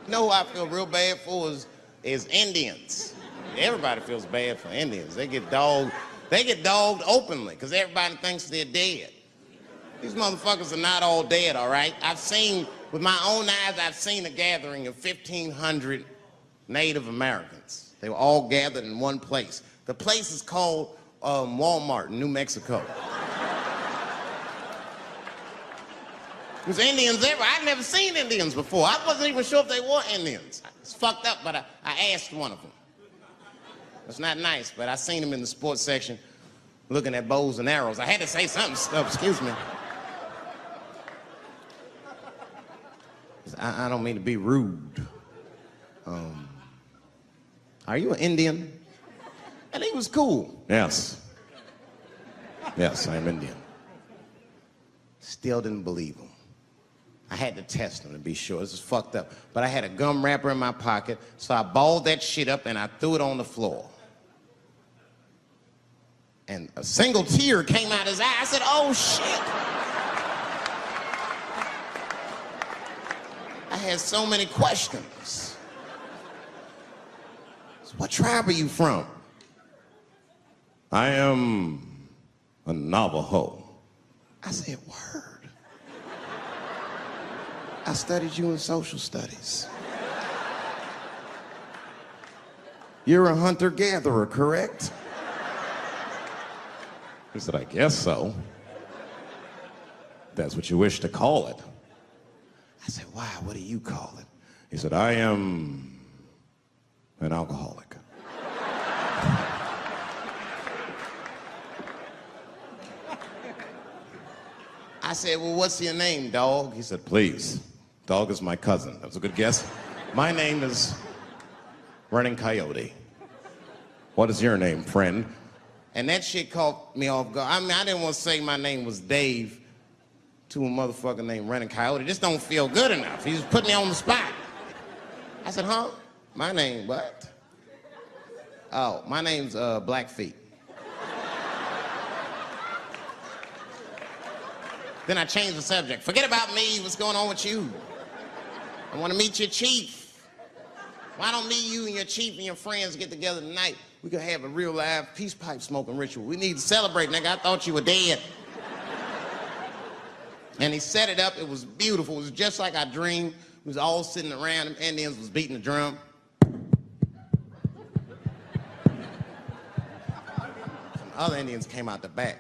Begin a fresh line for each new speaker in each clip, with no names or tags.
You know who I feel real bad for is Indians. Everybody feels bad for Indians. They get dogged openly because everybody thinks they're dead. These motherfuckers are not all dead, all right? With my own eyes, I've seen a gathering of 1,500 Native Americans. They were all gathered in one place. The place is called Walmart in New Mexico. There's Indians everywhere. I'd never seen Indians before. I wasn't even sure if they were Indians. It's fucked up, but I asked one of them. It's not nice, but I seen him in the sports section looking at bows and arrows. I had to say something. Excuse me. I don't mean to be rude. Are you an Indian? And he was cool. Yes. Yes, I'm Indian. Still didn't believe him. I had to test him to be sure. This is fucked up. But I had a gum wrapper in my pocket, so I balled that shit up and I threw it on the floor. And a single tear came out his eye. I said, oh, shit. I had so many questions. So what tribe are you from? I am a Navajo. I said, word. I studied you in social studies. You're a hunter-gatherer, correct? He said, I guess so. That's what you wish to call it. I said, why? What do you call it? He said, I am an alcoholic. I said, well, what's your name, dog? He said, please. Dog is my cousin. That was a good guess. My name is Running Coyote. What is your name, friend? And that shit caught me off guard. I mean, I didn't want to say my name was Dave to a motherfucker named Running Coyote. This don't feel good enough. He just put me on the spot. I said, huh? My name, what? Oh, my name's Blackfeet. Then I changed the subject. Forget about me. What's going on with you? I want to meet your chief. Why don't me, you, and your chief and your friends get together tonight? We could have a real live peace pipe smoking ritual. We need to celebrate, nigga. I thought you were dead. And he set it up. It was beautiful. It was just like I dreamed. We was all sitting around. Them Indians was beating the drum. Some other Indians came out the back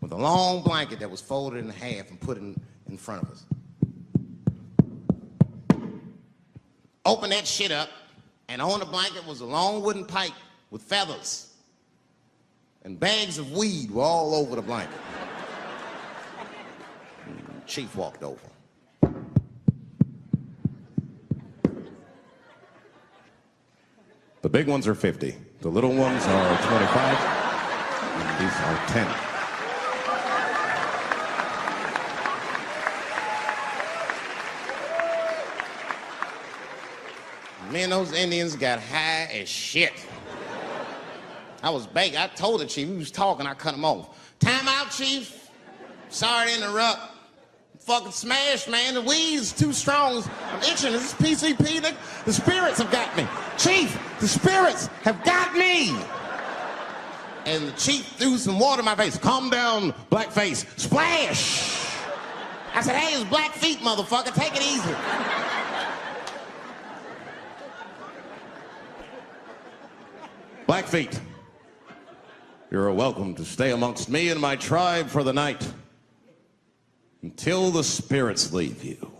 with a long blanket that was folded in half and put in front of us. Open that shit up, and on the blanket was a long wooden pipe with feathers. And bags of weed were all over the blanket. Chief walked over. The big ones are 50. The little ones are 25. And these are 10. Me and those Indians got high as shit. I was baked. I told the chief, we was talking, I cut him off. Time out, chief. Sorry to interrupt. Fucking smashed, man. The weed's too strong. I'm itching. This is PCP. The spirits have got me. Chief, the spirits have got me. And the chief threw some water in my face. Calm down, blackface. Splash. I said, hey, it's Blackfeet, motherfucker. Take it easy. Blackfeet, you're welcome to stay amongst me and my tribe for the night until the spirits leave you.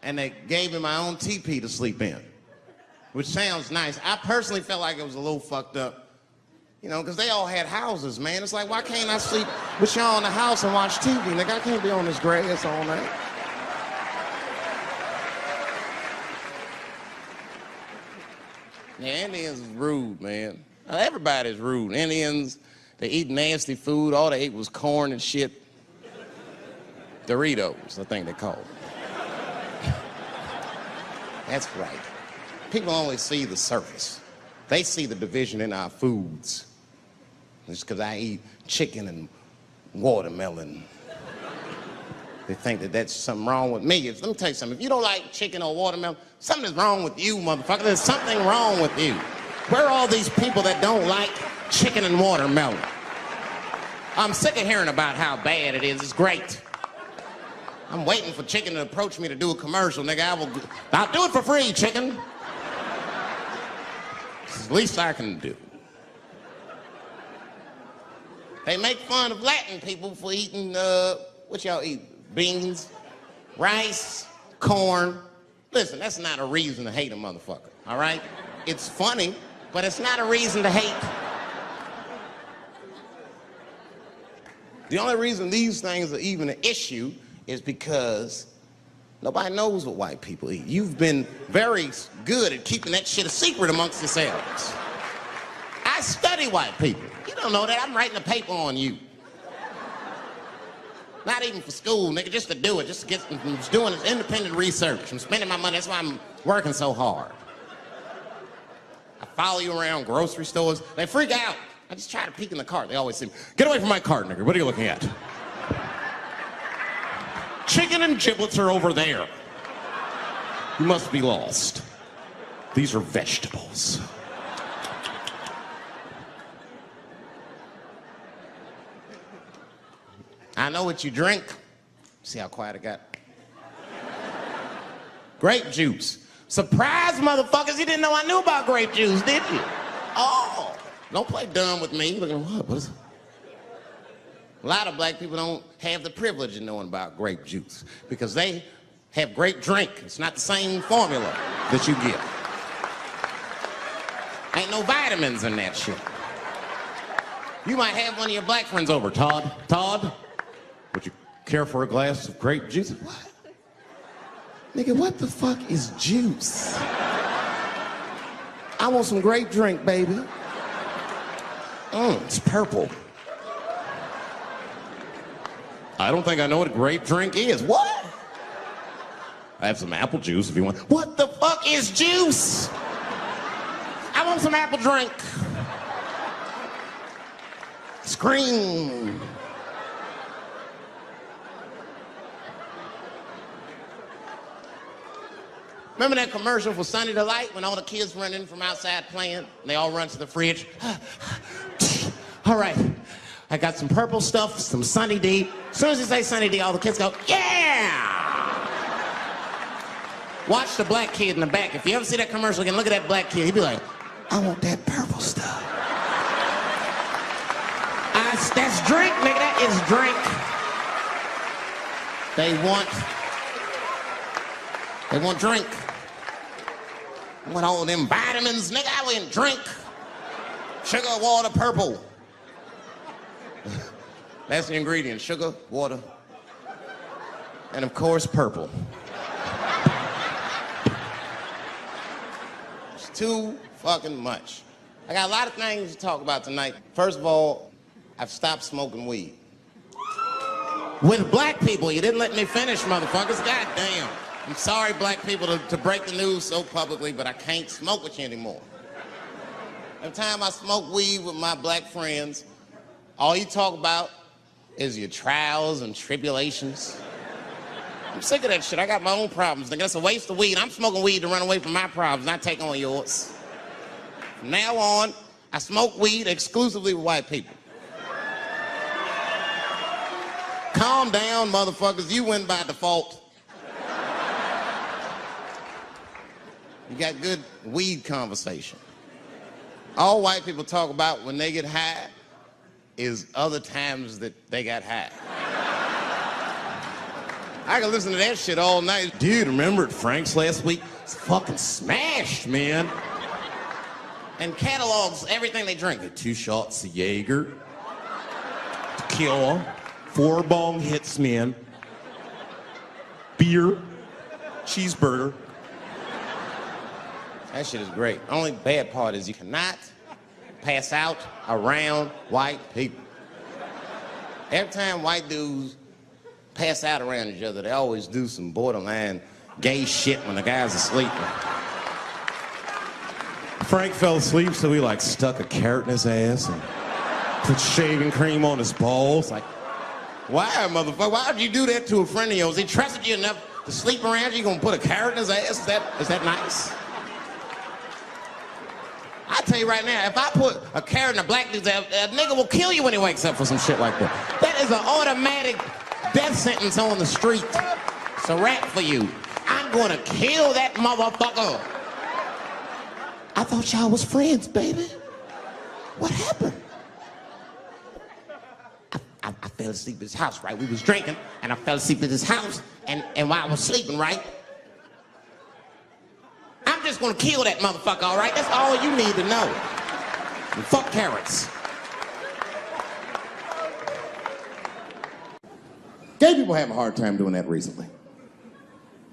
And they gave me my own teepee to sleep in, which sounds nice. I personally felt like it was a little fucked up, you know, because they all had houses, man. It's like, why can't I sleep with y'all in the house and watch TV? Like, I can't be on this grass all night. Yeah, Indians is rude, man. Everybody's rude. Indians, they eat nasty food. All they ate was corn and shit. Doritos, I think they call it. That's right. People only see the surface. They see the division in our foods. It's because I eat chicken and watermelon. They think that that's something wrong with me. Let me tell you something. If you don't like chicken or watermelon, something is wrong with you, motherfucker. There's something wrong with you. Where are all these people that don't like chicken and watermelon? I'm sick of hearing about how bad it is. It's great. I'm waiting for chicken to approach me to do a commercial, nigga. I'll do it for free, chicken. It's the least I can do. They make fun of Latin people for eating, what y'all eat? Beans, rice, corn. Listen, that's not a reason to hate a motherfucker, all right? It's funny, but it's not a reason to hate. The only reason these things are even an issue is because nobody knows what white people eat. You've been very good at keeping that shit a secret amongst yourselves. I study white people. You don't know that. I'm writing a paper on you. Not even for school, nigga, just to do it, just to get, I'm just doing this independent research. I'm spending my money, that's why I'm working so hard. I follow you around grocery stores. They freak out. I just try to peek in the cart. They always say, get away from my cart, nigga. What are you looking at? Chicken and giblets are over there. You must be lost. These are vegetables. I know what you drink. See how quiet I got? Grape juice. Surprise, motherfuckers, you didn't know I knew about grape juice, did you? Oh, don't play dumb with me. Looking what? What is it? A lot of black people don't have the privilege of knowing about grape juice because they have grape drink. It's not the same formula that you get. Ain't no vitamins in that shit. You might have one of your black friends over. Todd, would you care for a glass of grape juice? What? Nigga, what the fuck is juice? I want some grape drink, baby. It's purple. I don't think I know what a grape drink is. What? I have some apple juice if you want. What the fuck is juice? I want some apple drink. Scream. Remember that commercial for Sunny Delight when all the kids run in from outside playing and they all run to the fridge? All right, I got some purple stuff, some Sunny D. As soon as you say Sunny D, all the kids go, yeah! Watch the black kid in the back. If you ever see that commercial again, look at that black kid. He'd be like, I want that purple stuff. That's drink, nigga, that is drink. They want drink. I want all them vitamins, nigga, I wouldn't drink. Sugar, water, purple. That's the ingredient, sugar, water, and of course, purple. It's too fucking much. I got a lot of things to talk about tonight. First of all, I've stopped smoking weed. With black people, you didn't let me finish, motherfuckers. God damn. I'm sorry, black people, to break the news so publicly, but I can't smoke with you anymore. Every time I smoke weed with my black friends, all you talk about is your trials and tribulations. I'm sick of that shit. I got my own problems. That's a waste of weed. I'm smoking weed to run away from my problems, not take on yours. From now on, I smoke weed exclusively with white people. Calm down, motherfuckers. You win by default. You got good weed conversation. All white people talk about when they get high is other times that they got high. I can listen to that shit all night. Dude, remember at Frank's last week? It's fucking smashed, man. And catalogs everything they drink. 2 shots of Jaeger, tequila, 4 bong hits, man, beer, cheeseburger. That shit is great. Only bad part is you cannot pass out around white people. Every time white dudes pass out around each other, they always do some borderline gay shit when the guy's asleep. Frank fell asleep, so he stuck a carrot in his ass and put shaving cream on his balls. Why, motherfucker? Why would you do that to a friend of yours? He trusted you enough to sleep around you? You gonna put a carrot in his ass? Is that nice? I tell you right now, if I put a carrot in a black dude's ass, a nigga will kill you when he wakes up for some shit like that. That is an automatic death sentence on the street. It's a rap for you. I'm gonna kill that motherfucker. I thought y'all was friends, baby. What happened? I fell asleep at his house, right? We was drinking, and I fell asleep at his house, and while I was sleeping, right? I'm just gonna kill that motherfucker, all right? That's all you need to know. And fuck carrots. Gay people have a hard time doing that recently.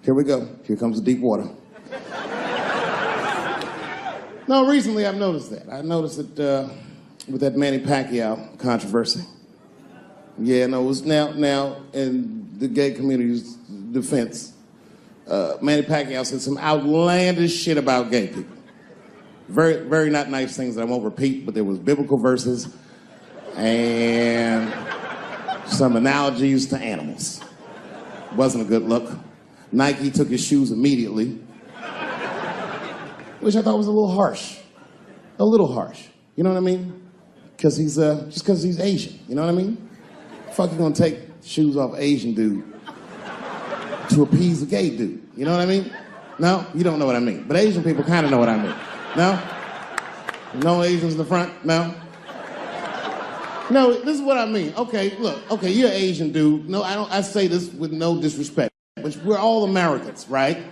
Here we go. Here comes the deep water. No, recently I've noticed that. I noticed it with that Manny Pacquiao controversy. Yeah, no, it was now in the gay community's defense, Manny Pacquiao said some outlandish shit about gay people. Very, very not nice things that I won't repeat, but there was biblical verses and some analogies to animals. Wasn't a good look. Nike took his shoes immediately, which I thought was a little harsh. A little harsh. You know what I mean? Because he's, just because he's Asian. You know what I mean? Fuck you gonna take shoes off Asian dude to appease a gay dude? You know what I mean? No? You don't know what I mean. But Asian people kind of know what I mean. No? No Asians in the front? No? No, this is what I mean. Okay, look. Okay, you're an Asian dude. No, I say this with no disrespect. But we're all Americans, right?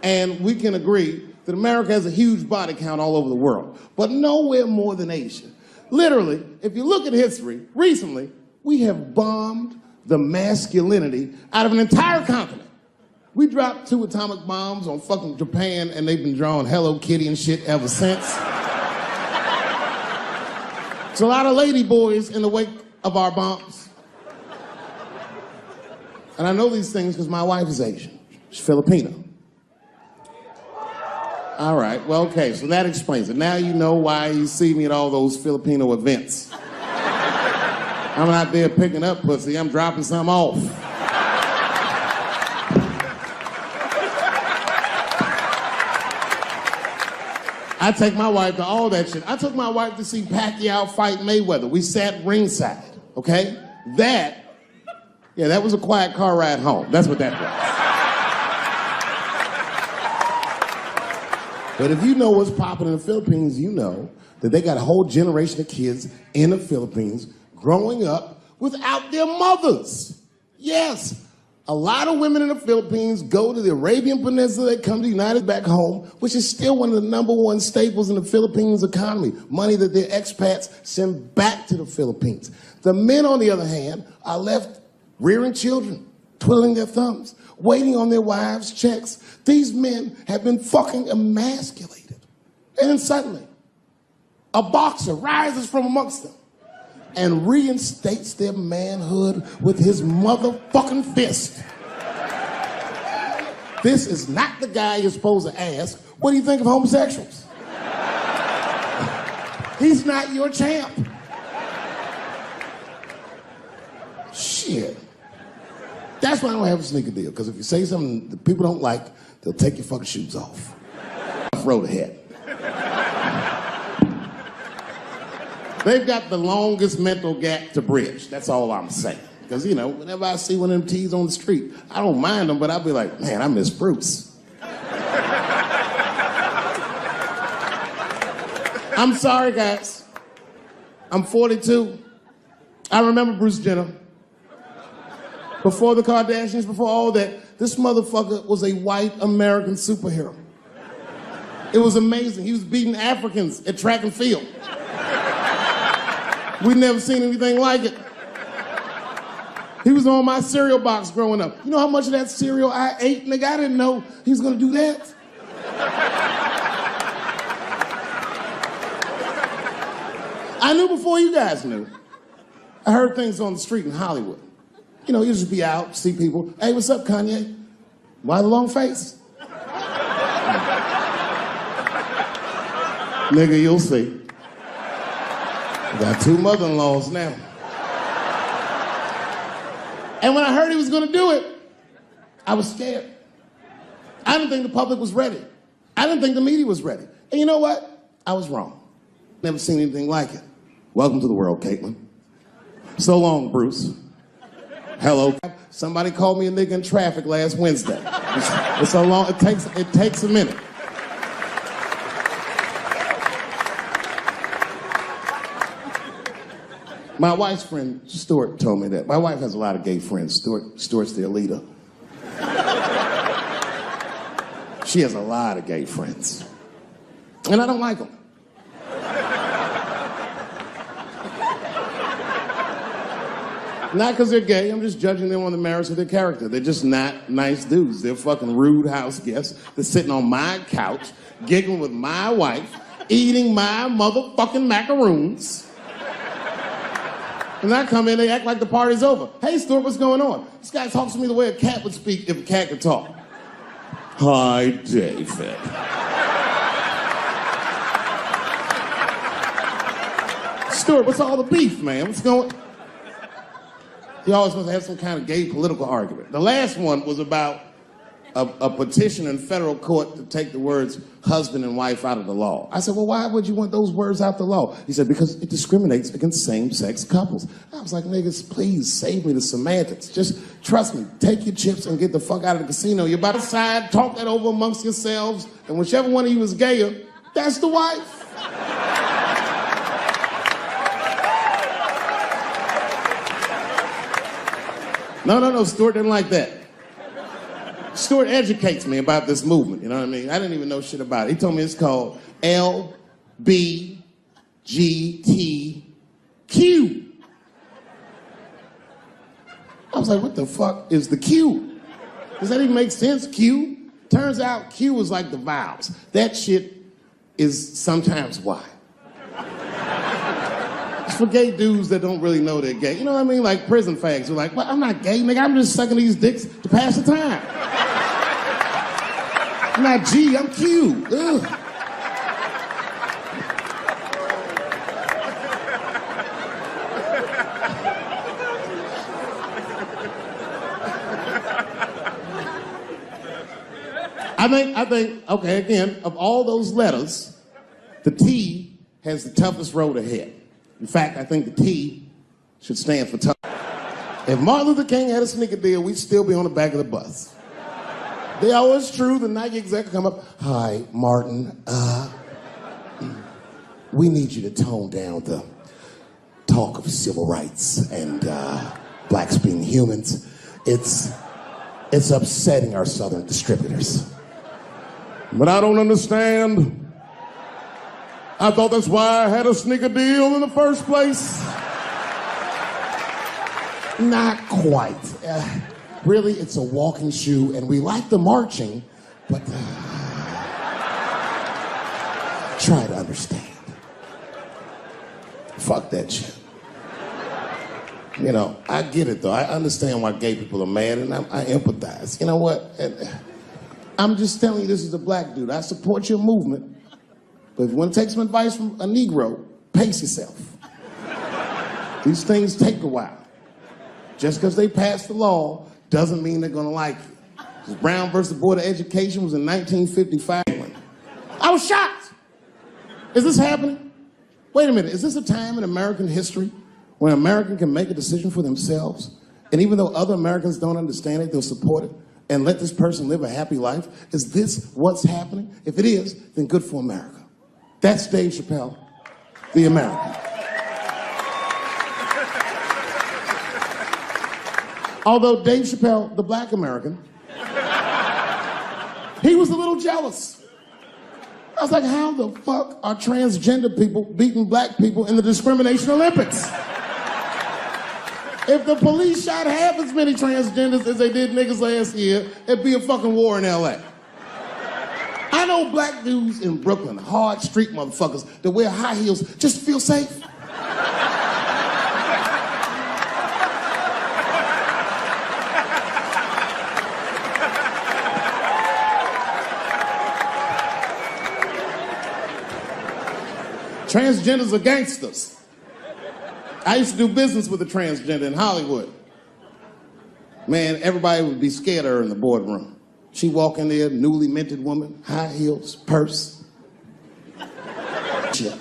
And we can agree that America has a huge body count all over the world, but nowhere more than Asia. Literally, if you look at history, recently, we have bombed the masculinity out of an entire continent. We dropped 2 atomic bombs on fucking Japan, and they've been drawing Hello Kitty and shit ever since. There's a lot of lady boys in the wake of our bombs. And I know these things because my wife is Asian. She's Filipino. All right, well, okay, so that explains it. Now you know why you see me at all those Filipino events. I'm not there picking up pussy, I'm dropping some off. I take my wife to all that shit. I took my wife to see Pacquiao fight Mayweather. We sat ringside, okay? That was a quiet car ride home. That's what that was. But if you know what's popping in the Philippines, you know that they got a whole generation of kids in the Philippines growing up without their mothers. Yes, a lot of women in the Philippines go to the Arabian Peninsula, they come to the United back home, which is still one of the #1 staples in the Philippines economy, money that their expats send back to the Philippines. The men, on the other hand, are left rearing children, twiddling their thumbs, waiting on their wives' checks. These men have been fucking emasculated. And then suddenly, a boxer rises from amongst them and reinstates their manhood with his motherfucking fist. This is not the guy you're supposed to ask, what do you think of homosexuals? He's not your champ. Shit. That's why I don't have a sneaker deal, because if you say something that people don't like, they'll take your fucking shoes off. Road ahead. They've got the longest mental gap to bridge. That's all I'm saying. Because, you know, whenever I see one of them T's on the street, I don't mind them, but I'll be like, man, I miss Bruce. I'm sorry, guys. I'm 42. I remember Bruce Jenner. Before the Kardashians, before all that, this motherfucker was a white American superhero. It was amazing. He was beating Africans at track and field. We'd never seen anything like it. He was on my cereal box growing up. You know how much of that cereal I ate, nigga? I didn't know he was gonna do that. I knew before you guys knew. I heard things on the street in Hollywood. You know, you just be out, see people. Hey, what's up, Kanye? Why the long face? Nigga, you'll see. I got 2 mother-in-laws now.
And when I heard he was gonna do it, I was scared. I didn't think the public was ready. I didn't think the media was ready. And you know what? I was wrong. Never seen anything like it. Welcome to the world, Caitlin. So long, Bruce. Hello. Somebody called me a nigga in traffic last Wednesday. It's so long, it takes a minute. My wife's friend, Stuart, told me that. My wife has a lot of gay friends. Stuart's their leader. She has a lot of gay friends. And I don't like them. Not because they're gay, I'm just judging them on the merits of their character. They're just not nice dudes. They're fucking rude house guests. They're sitting on my couch, giggling with my wife, eating my motherfucking macaroons. And I come in, they act like the party's over. Hey, Stuart, what's going on? This guy talks to me the way a cat would speak if a cat could talk. Hi, David. Stuart, what's all the beef, man? What's going on? He always wants to have some kind of gay political argument. The last one was about a petition in federal court to take the words husband and wife out of the law. I said, well, why would you want those words out the law? He said, because it discriminates against same-sex couples. I was like, niggas, please save me the semantics. Just trust me, take your chips and get the fuck out of the casino. You're about to decide, talk that over amongst yourselves, and whichever one of you is gayer, that's the wife. No, Stuart didn't like that. Stuart educates me about this movement, you know what I mean? I didn't even know shit about it. He told me it's called LBGTQ. I was like, what the fuck is the Q? Does that even make sense, Q? Turns out Q is like the vowels. That shit is sometimes Y. It's for gay dudes that don't really know they're gay. You know what I mean? Like prison fags who are like, well, I'm not gay, nigga. I'm just sucking these dicks to pass the time. I'm not G, I'm Q. Ugh. I think, okay, again, of all those letters, the T has the toughest road ahead. In fact, I think the T should stand for tough. If Martin Luther King had a sneaker deal, we'd still be on the back of the bus. They always true, the Nike exec come up, hi, Martin, we need you to tone down the talk of civil rights and blacks being humans. It's upsetting our southern distributors. But I don't understand. I thought that's why I had a sneaker deal in the first place. Not quite. Really, it's a walking shoe, and we like the marching, but try to understand. Fuck that shit. You know, I get it, though. I understand why gay people are mad, and I empathize. You know what? I'm just telling you this as a black dude. I support your movement, but if you want to take some advice from a Negro, pace yourself. These things take a while. Just because they passed the law doesn't mean they're going to like you. Brown versus Board of Education was in 1955. I was shocked. Is this happening? Wait a minute. Is this a time in American history when an American can make a decision for themselves, and even though other Americans don't understand it, they'll support it and let this person live a happy life? Is this what's happening? If it is, then good for America. That's Dave Chappelle, the American. Although Dave Chappelle, the black American, he was a little jealous. I was like, how the fuck are transgender people beating black people in the discrimination Olympics? If the police shot half as many transgenders as they did niggas last year, it'd be a fucking war in LA. I know black dudes in Brooklyn, hard street motherfuckers that wear high heels just to feel safe. Transgenders are gangsters. I used to do business with a transgender in Hollywood. Man, everybody would be scared of her in the boardroom. She walk in there, newly minted woman, high heels, purse. Shit.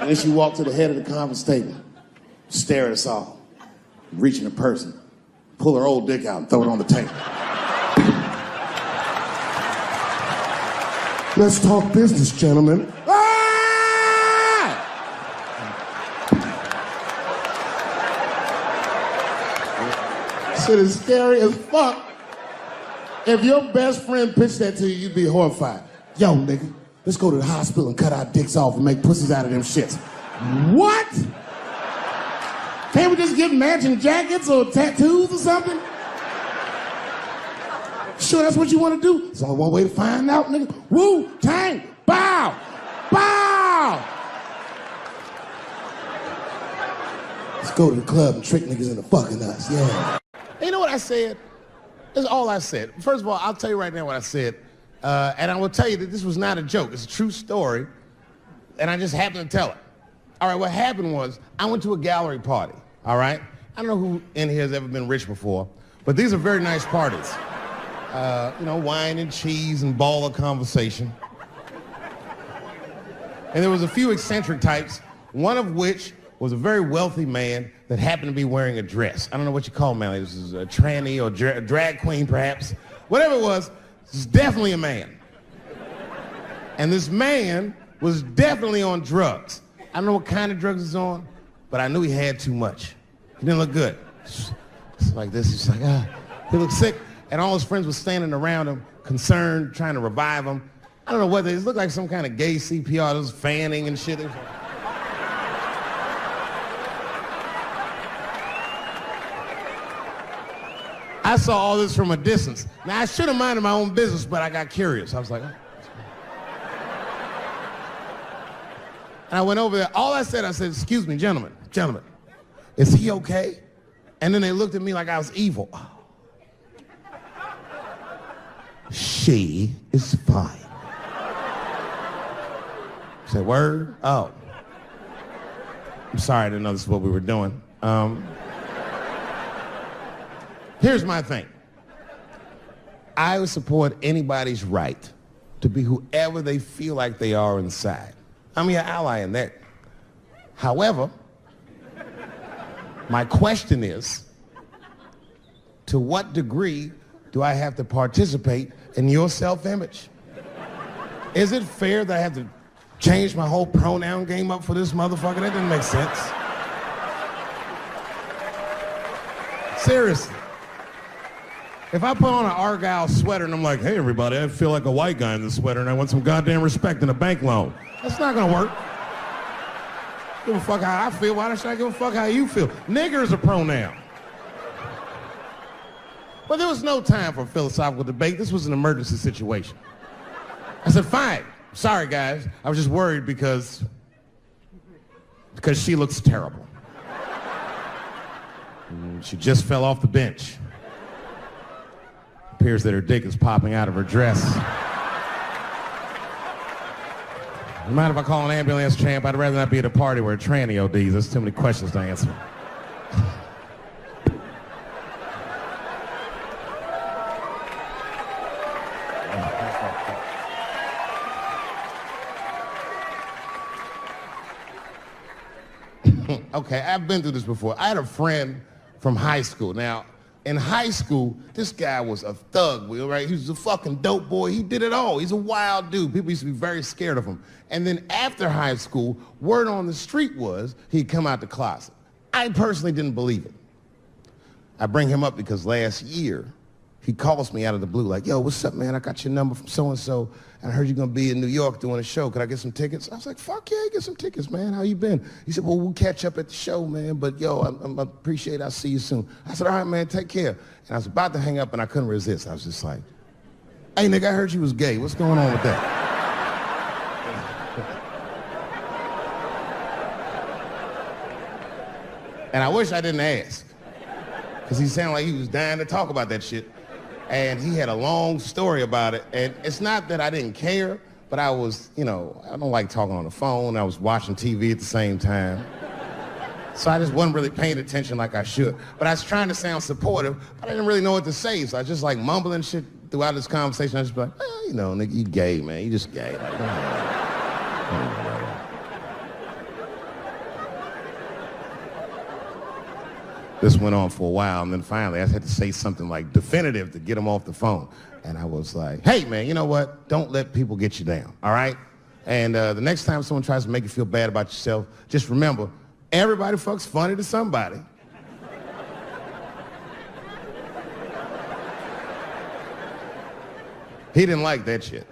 And then she walked to the head of the conference table, stare at us all, reach in her purse, and pull her old dick out and throw it on the table. Let's talk business, gentlemen. Ah! Shit is scary as fuck. If your best friend pitched that to you, you'd be horrified. Yo, nigga, let's go to the hospital and cut our dicks off and make pussies out of them shits. What? Can't we just get matching jackets or tattoos or something? Sure, that's what you want to do? There's only one way to find out, nigga. Wu-Tang, bow, bow. Let's go to the club and trick niggas into fucking us, yeah.
You know what I said? That's all I said. First of all, I'll tell you right now what I said. And I will tell you that this was not a joke. It's a true story. And I just happened to tell it. All right, what happened was I went to a gallery party, all right? I don't know who in here has ever been rich before, but these are very nice parties. You know, wine and cheese and ball of conversation. And there was a few eccentric types, one of which was a very wealthy man that happened to be wearing a dress. I don't know what you call him, man. This is a tranny or drag queen, perhaps. Whatever it was, this is definitely a man. And this man was definitely on drugs. I don't know what kind of drugs he's on, but I knew he had too much. He didn't look good. It's like this, he's like, he looked sick. And all his friends were standing around him, concerned, trying to revive him. I don't know whether it looked like some kind of gay CPR. There was fanning and shit. I saw all this from a distance. Now, I should have minded my own business, but I got curious. I was like, oh. And I went over there. All I said, excuse me, gentlemen, is he okay? And then they looked at me like I was evil. She is fine. I said, word? Oh. I'm sorry, I didn't know this is what we were doing. Here's my thing. I would support anybody's right to be whoever they feel like they are inside. I'm your ally in that. However, my question is, to what degree do I have to participate in your self-image? Is it fair that I have to change my whole pronoun game up for this motherfucker? That doesn't make sense. Seriously. If I put on an Argyle sweater and I'm like, hey everybody, I feel like a white guy in this sweater and I want some goddamn respect and a bank loan. That's not gonna work. Give a fuck how I feel. Why should I give a fuck how you feel? Nigger is a pronoun. But there was no time for philosophical debate. This was an emergency situation. I said, fine. Sorry, guys. I was just worried because she looks terrible. She just fell off the bench. Appears that her dick is popping out of her dress. You mind if I call an ambulance, champ? I'd rather not be at a party where a tranny ODs. There's too many questions to answer. Okay, I've been through this before. I had a friend from high school. Now, in high school, this guy was a thug, right? He was a fucking dope boy. He did it all. He's a wild dude. People used to be very scared of him. And then after high school, word on the street was he'd come out the closet. I personally didn't believe it. I bring him up because last year, he calls me out of the blue like, yo, what's up, man? I got your number from so-and-so. I heard you're going to be in New York doing a show. Could I get some tickets? I was like, fuck yeah, get some tickets, man. How you been? He said, well, we'll catch up at the show, man. But, yo, I appreciate it. I'll see you soon. I said, all right, man, take care. And I was about to hang up, and I couldn't resist. I was just like, hey, nigga, I heard you was gay. What's going on with that? And I wish I didn't ask, because he sounded like he was dying to talk about that shit. And he had a long story about it. And it's not that I didn't care, but I was, I don't like talking on the phone. I was watching TV at the same time. So I just wasn't really paying attention like I should. But I was trying to sound supportive, but I didn't really know what to say. So I was just like mumbling shit throughout this conversation. I was just like, nigga, you gay, man. You just gay. This went on for a while, and then finally I had to say something like definitive to get him off the phone. And I was like, hey, man, you know what? Don't let people get you down, all right? And the next time someone tries to make you feel bad about yourself, just remember, everybody fucks funny to somebody. He didn't like that shit.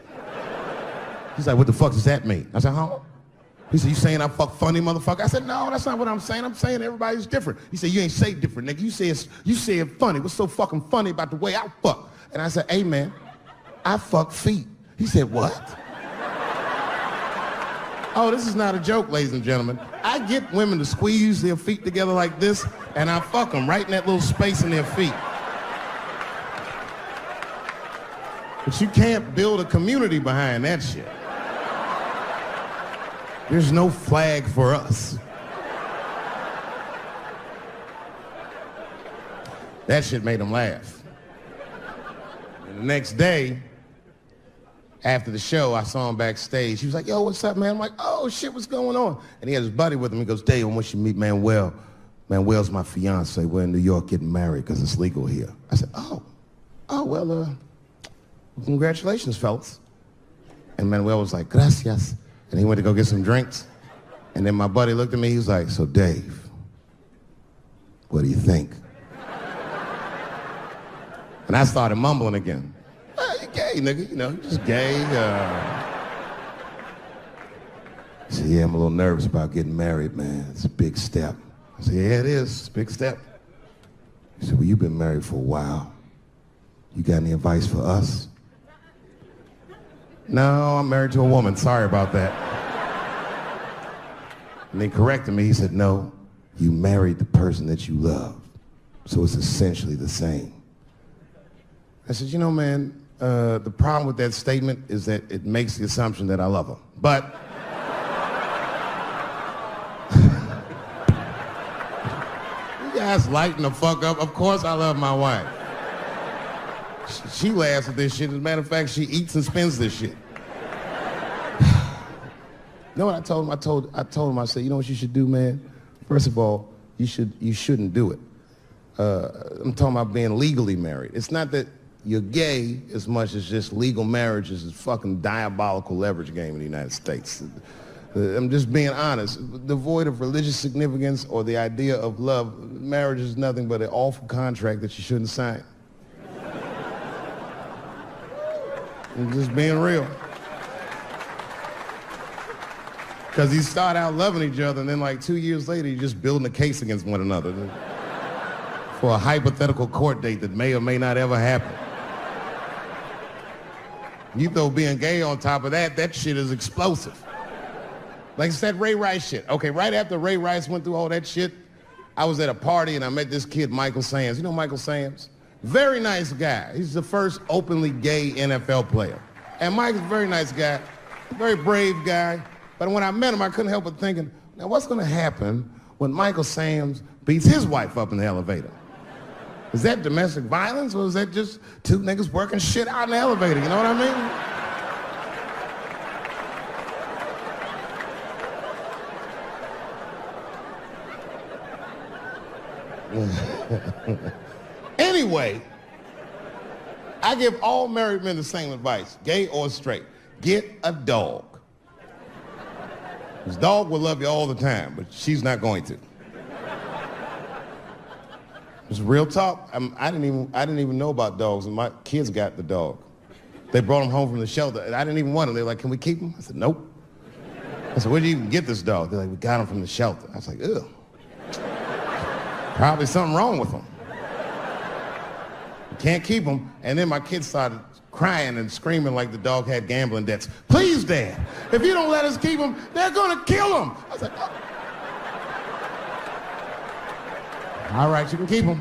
He's like, what the fuck does that mean? I said, huh? He said, you saying I fuck funny, motherfucker? I said, no, that's not what I'm saying. I'm saying everybody's different. He said, you ain't say different, nigga. You say it funny. What's so fucking funny about the way I fuck? And I said, hey, man, I fuck feet. He said, what? Oh, this is not a joke, ladies and gentlemen. I get women to squeeze their feet together like this, and I fuck them right in that little space in their feet. But you can't build a community behind that shit. There's no flag for us. That shit made him laugh. And the next day, after the show, I saw him backstage. He was like, yo, what's up, man? I'm like, oh, shit, what's going on? And he had his buddy with him. He goes, Dave, I want you to meet Manuel. Manuel's my fiance. We're in New York getting married because it's legal here. I said, well, congratulations, fellas. And Manuel was like, gracias. And he went to go get some drinks. And then my buddy looked at me, he was like, so Dave, what do you think? And I started mumbling again. You gay, nigga, you're just gay. He said, yeah, I'm a little nervous about getting married, man. It's a big step. I said, yeah, it is. It's a big step. He said, well, you've been married for a while. You got any advice for us? No, I'm married to a woman. Sorry about that. And they corrected me. He said, no, you married the person that you love. So it's essentially the same. I said, man, the problem with that statement is that it makes the assumption that I love her. But you guys lighten the fuck up. Of course I love my wife. She laughs at this shit. As a matter of fact, she eats and spends this shit. You know what I told him? I told him, I said, you know what you should do, man? First of all, you shouldn't do it. I'm talking about being legally married. It's not that you're gay as much as just legal marriage is a fucking diabolical leverage game in the United States. I'm just being honest. Devoid of religious significance or the idea of love, marriage is nothing but an awful contract that you shouldn't sign. I'm just being real. Because you start out loving each other, and then like 2 years later, you're just building a case against one another for a hypothetical court date that may or may not ever happen. You throw being gay on top of that, that shit is explosive. Like it's that Ray Rice shit. Okay, right after Ray Rice went through all that shit, I was at a party and I met this kid, Michael Samms. You know Michael Samms? Very nice guy. He's the first openly gay NFL player. And Mike's a very nice guy, very brave guy. But when I met him, I couldn't help but thinking, now what's gonna happen when Michael Samms beats his wife up in the elevator? Is that domestic violence or is that just two niggas working shit out in the elevator? You know what I mean? Anyway, I give all married men the same advice, gay or straight. Get a dog. This dog will love you all the time, but she's not going to. It's real talk. I didn't even know about dogs, and my kids got the dog. They brought him home from the shelter, and I didn't even want him. They were like, can we keep him? I said, nope. I said, where'd you even get this dog? They're like, we got him from the shelter. I was like, ugh. Probably something wrong with him. We can't keep him. And then my kids started crying and screaming like the dog had gambling debts. Please, Dad, if you don't let us keep him, they're gonna kill him. I was like, oh. All right, you can keep him.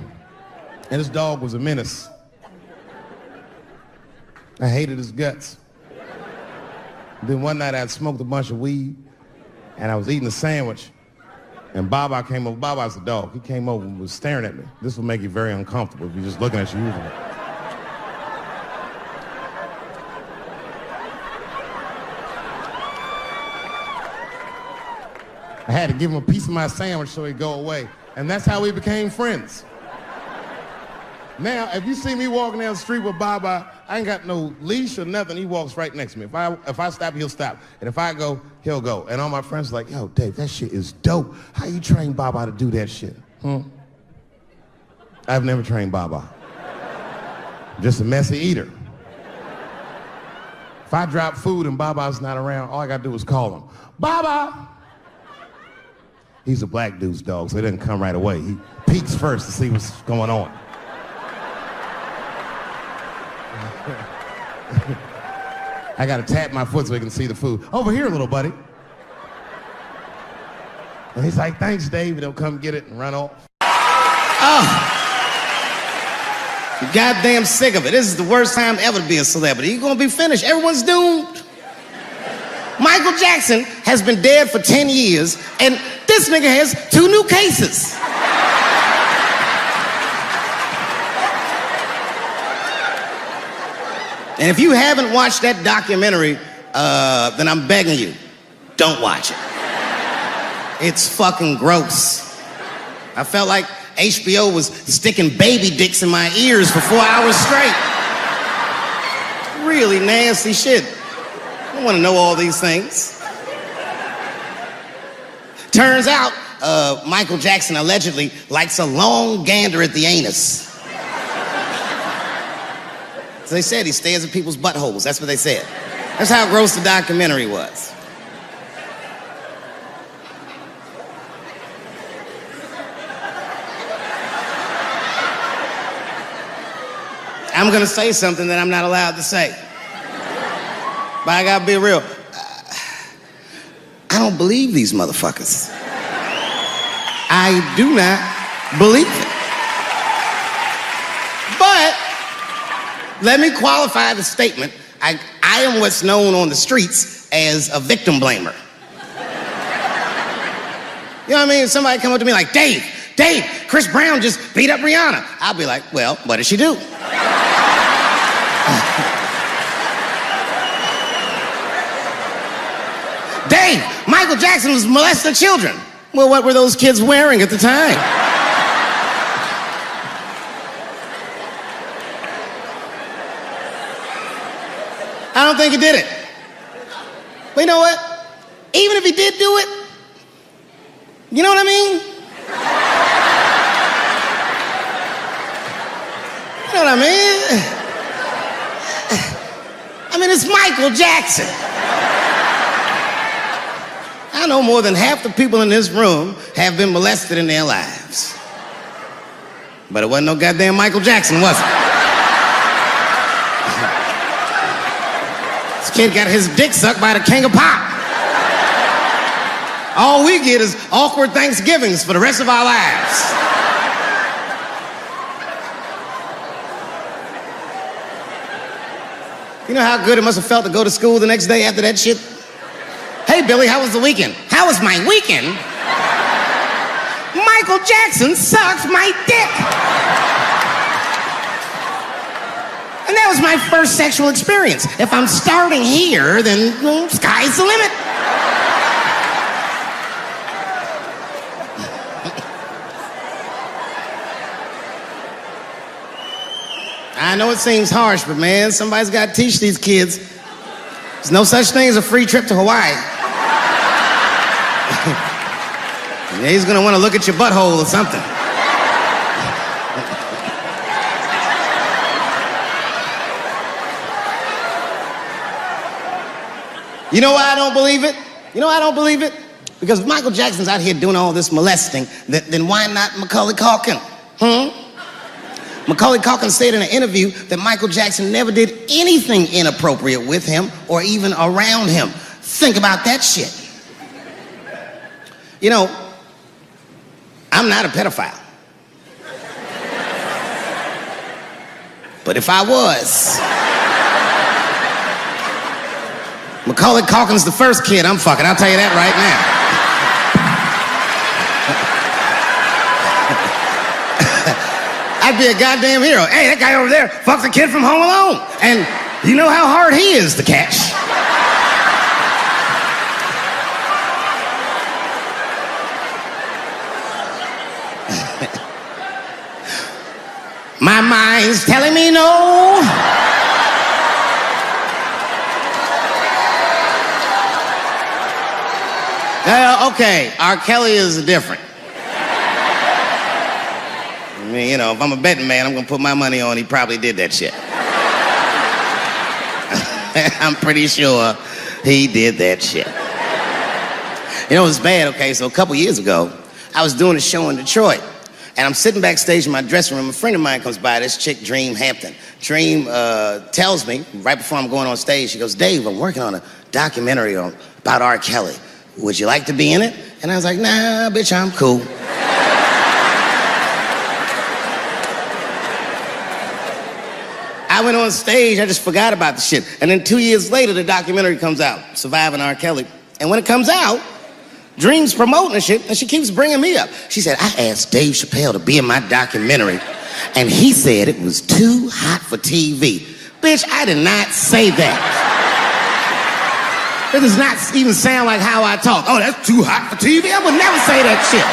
And this dog was a menace. I hated his guts. Then one night I'd smoked a bunch of weed, and I was eating a sandwich, and Baba came over. Baba's a dog. He came over and was staring at me. This will make you very uncomfortable if you're just looking at you usually. I had to give him a piece of my sandwich so he'd go away. And that's how we became friends. Now, if you see me walking down the street with Baba, I ain't got no leash or nothing. He walks right next to me. If I stop, he'll stop. And if I go, he'll go. And all my friends are like, yo, Dave, that shit is dope. How you train Baba to do that shit? I've never trained Baba. I'm just a messy eater. If I drop food and Baba's not around, all I gotta do is call him. Baba! He's a black dude's dog, so he doesn't come right away. He peeks first to see what's going on. I gotta tap my foot so he can see the food. Over here, little buddy. And he's like, thanks, Dave. And he'll come get it and run off.
Oh. I'm goddamn sick of it. This is the worst time ever to be a celebrity. You're gonna be finished. Everyone's doomed. Michael Jackson has been dead for 10 years, and this nigga has 2 new cases. And if you haven't watched that documentary, then I'm begging you, don't watch it. It's fucking gross. I felt like HBO was sticking baby dicks in my ears for 4 hours straight. Really nasty shit. I don't want to know all these things. Turns out, Michael Jackson allegedly likes a long gander at the anus. So they said he stares at people's buttholes. That's what they said. That's how gross the documentary was. I'm gonna say something that I'm not allowed to say. But I gotta be real. I don't believe these motherfuckers. I do not believe it. But let me qualify the statement. I am what's known on the streets as a victim blamer. You know what I mean? Somebody come up to me like, Dave, Chris Brown just beat up Rihanna. I'll be like, well, what did she do? Dave, Michael Jackson was molesting children. Well, what were those kids wearing at the time? I don't think he did it. But you know what? Even if he did do it, you know what I mean? You know what I mean? I mean, it's Michael Jackson. I know more than half the people in this room have been molested in their lives. But it wasn't no goddamn Michael Jackson, was it? This kid got his dick sucked by the king of pop. All we get is awkward Thanksgivings for the rest of our lives. You know how good it must have felt to go to school the next day after that shit? Hey, Billy, how was the weekend? How was my weekend? Michael Jackson sucked my dick. And that was my first sexual experience. If I'm starting here, then sky's the limit. I know it seems harsh, but man, somebody's got to teach these kids. There's no such thing as a free trip to Hawaii. Yeah, he's gonna want to look at your butthole or something. You know why I don't believe it? You know why I don't believe it? Because if Michael Jackson's out here doing all this molesting, then why not Macaulay Culkin? Macaulay Culkin said in an interview that Michael Jackson never did anything inappropriate with him or even around him. Think about that shit. You know, I'm not a pedophile. But if I was, Macaulay Culkin's the first kid I'm fucking, I'll tell you that right now. I'd be a goddamn hero. Hey, that guy over there fucks a kid from Home Alone. And you know how hard he is to catch. My mind's telling me no. Okay, R. Kelly is different. I mean, you know, if I'm a betting man, I'm gonna put my money on he probably did that shit. I'm pretty sure he did that shit. You know, it's bad, okay? So a couple years ago, I was doing a show in Detroit, and I'm sitting backstage in my dressing room. A friend of mine comes by, this chick, Dream Hampton. Dream tells me, right before I'm going on stage, she goes, Dave, I'm working on a documentary about R. Kelly. Would you like to be in it? And I was like, nah, bitch, I'm cool. I went on stage, I just forgot about the shit. And then 2 years later, the documentary comes out, Surviving R. Kelly. And when it comes out, Dream's promoting the shit, and she keeps bringing me up. She said, I asked Dave Chappelle to be in my documentary, and he said it was too hot for TV. Bitch, I did not say that. It does not even sound like how I talk. Oh, that's too hot for TV? I would never say that shit.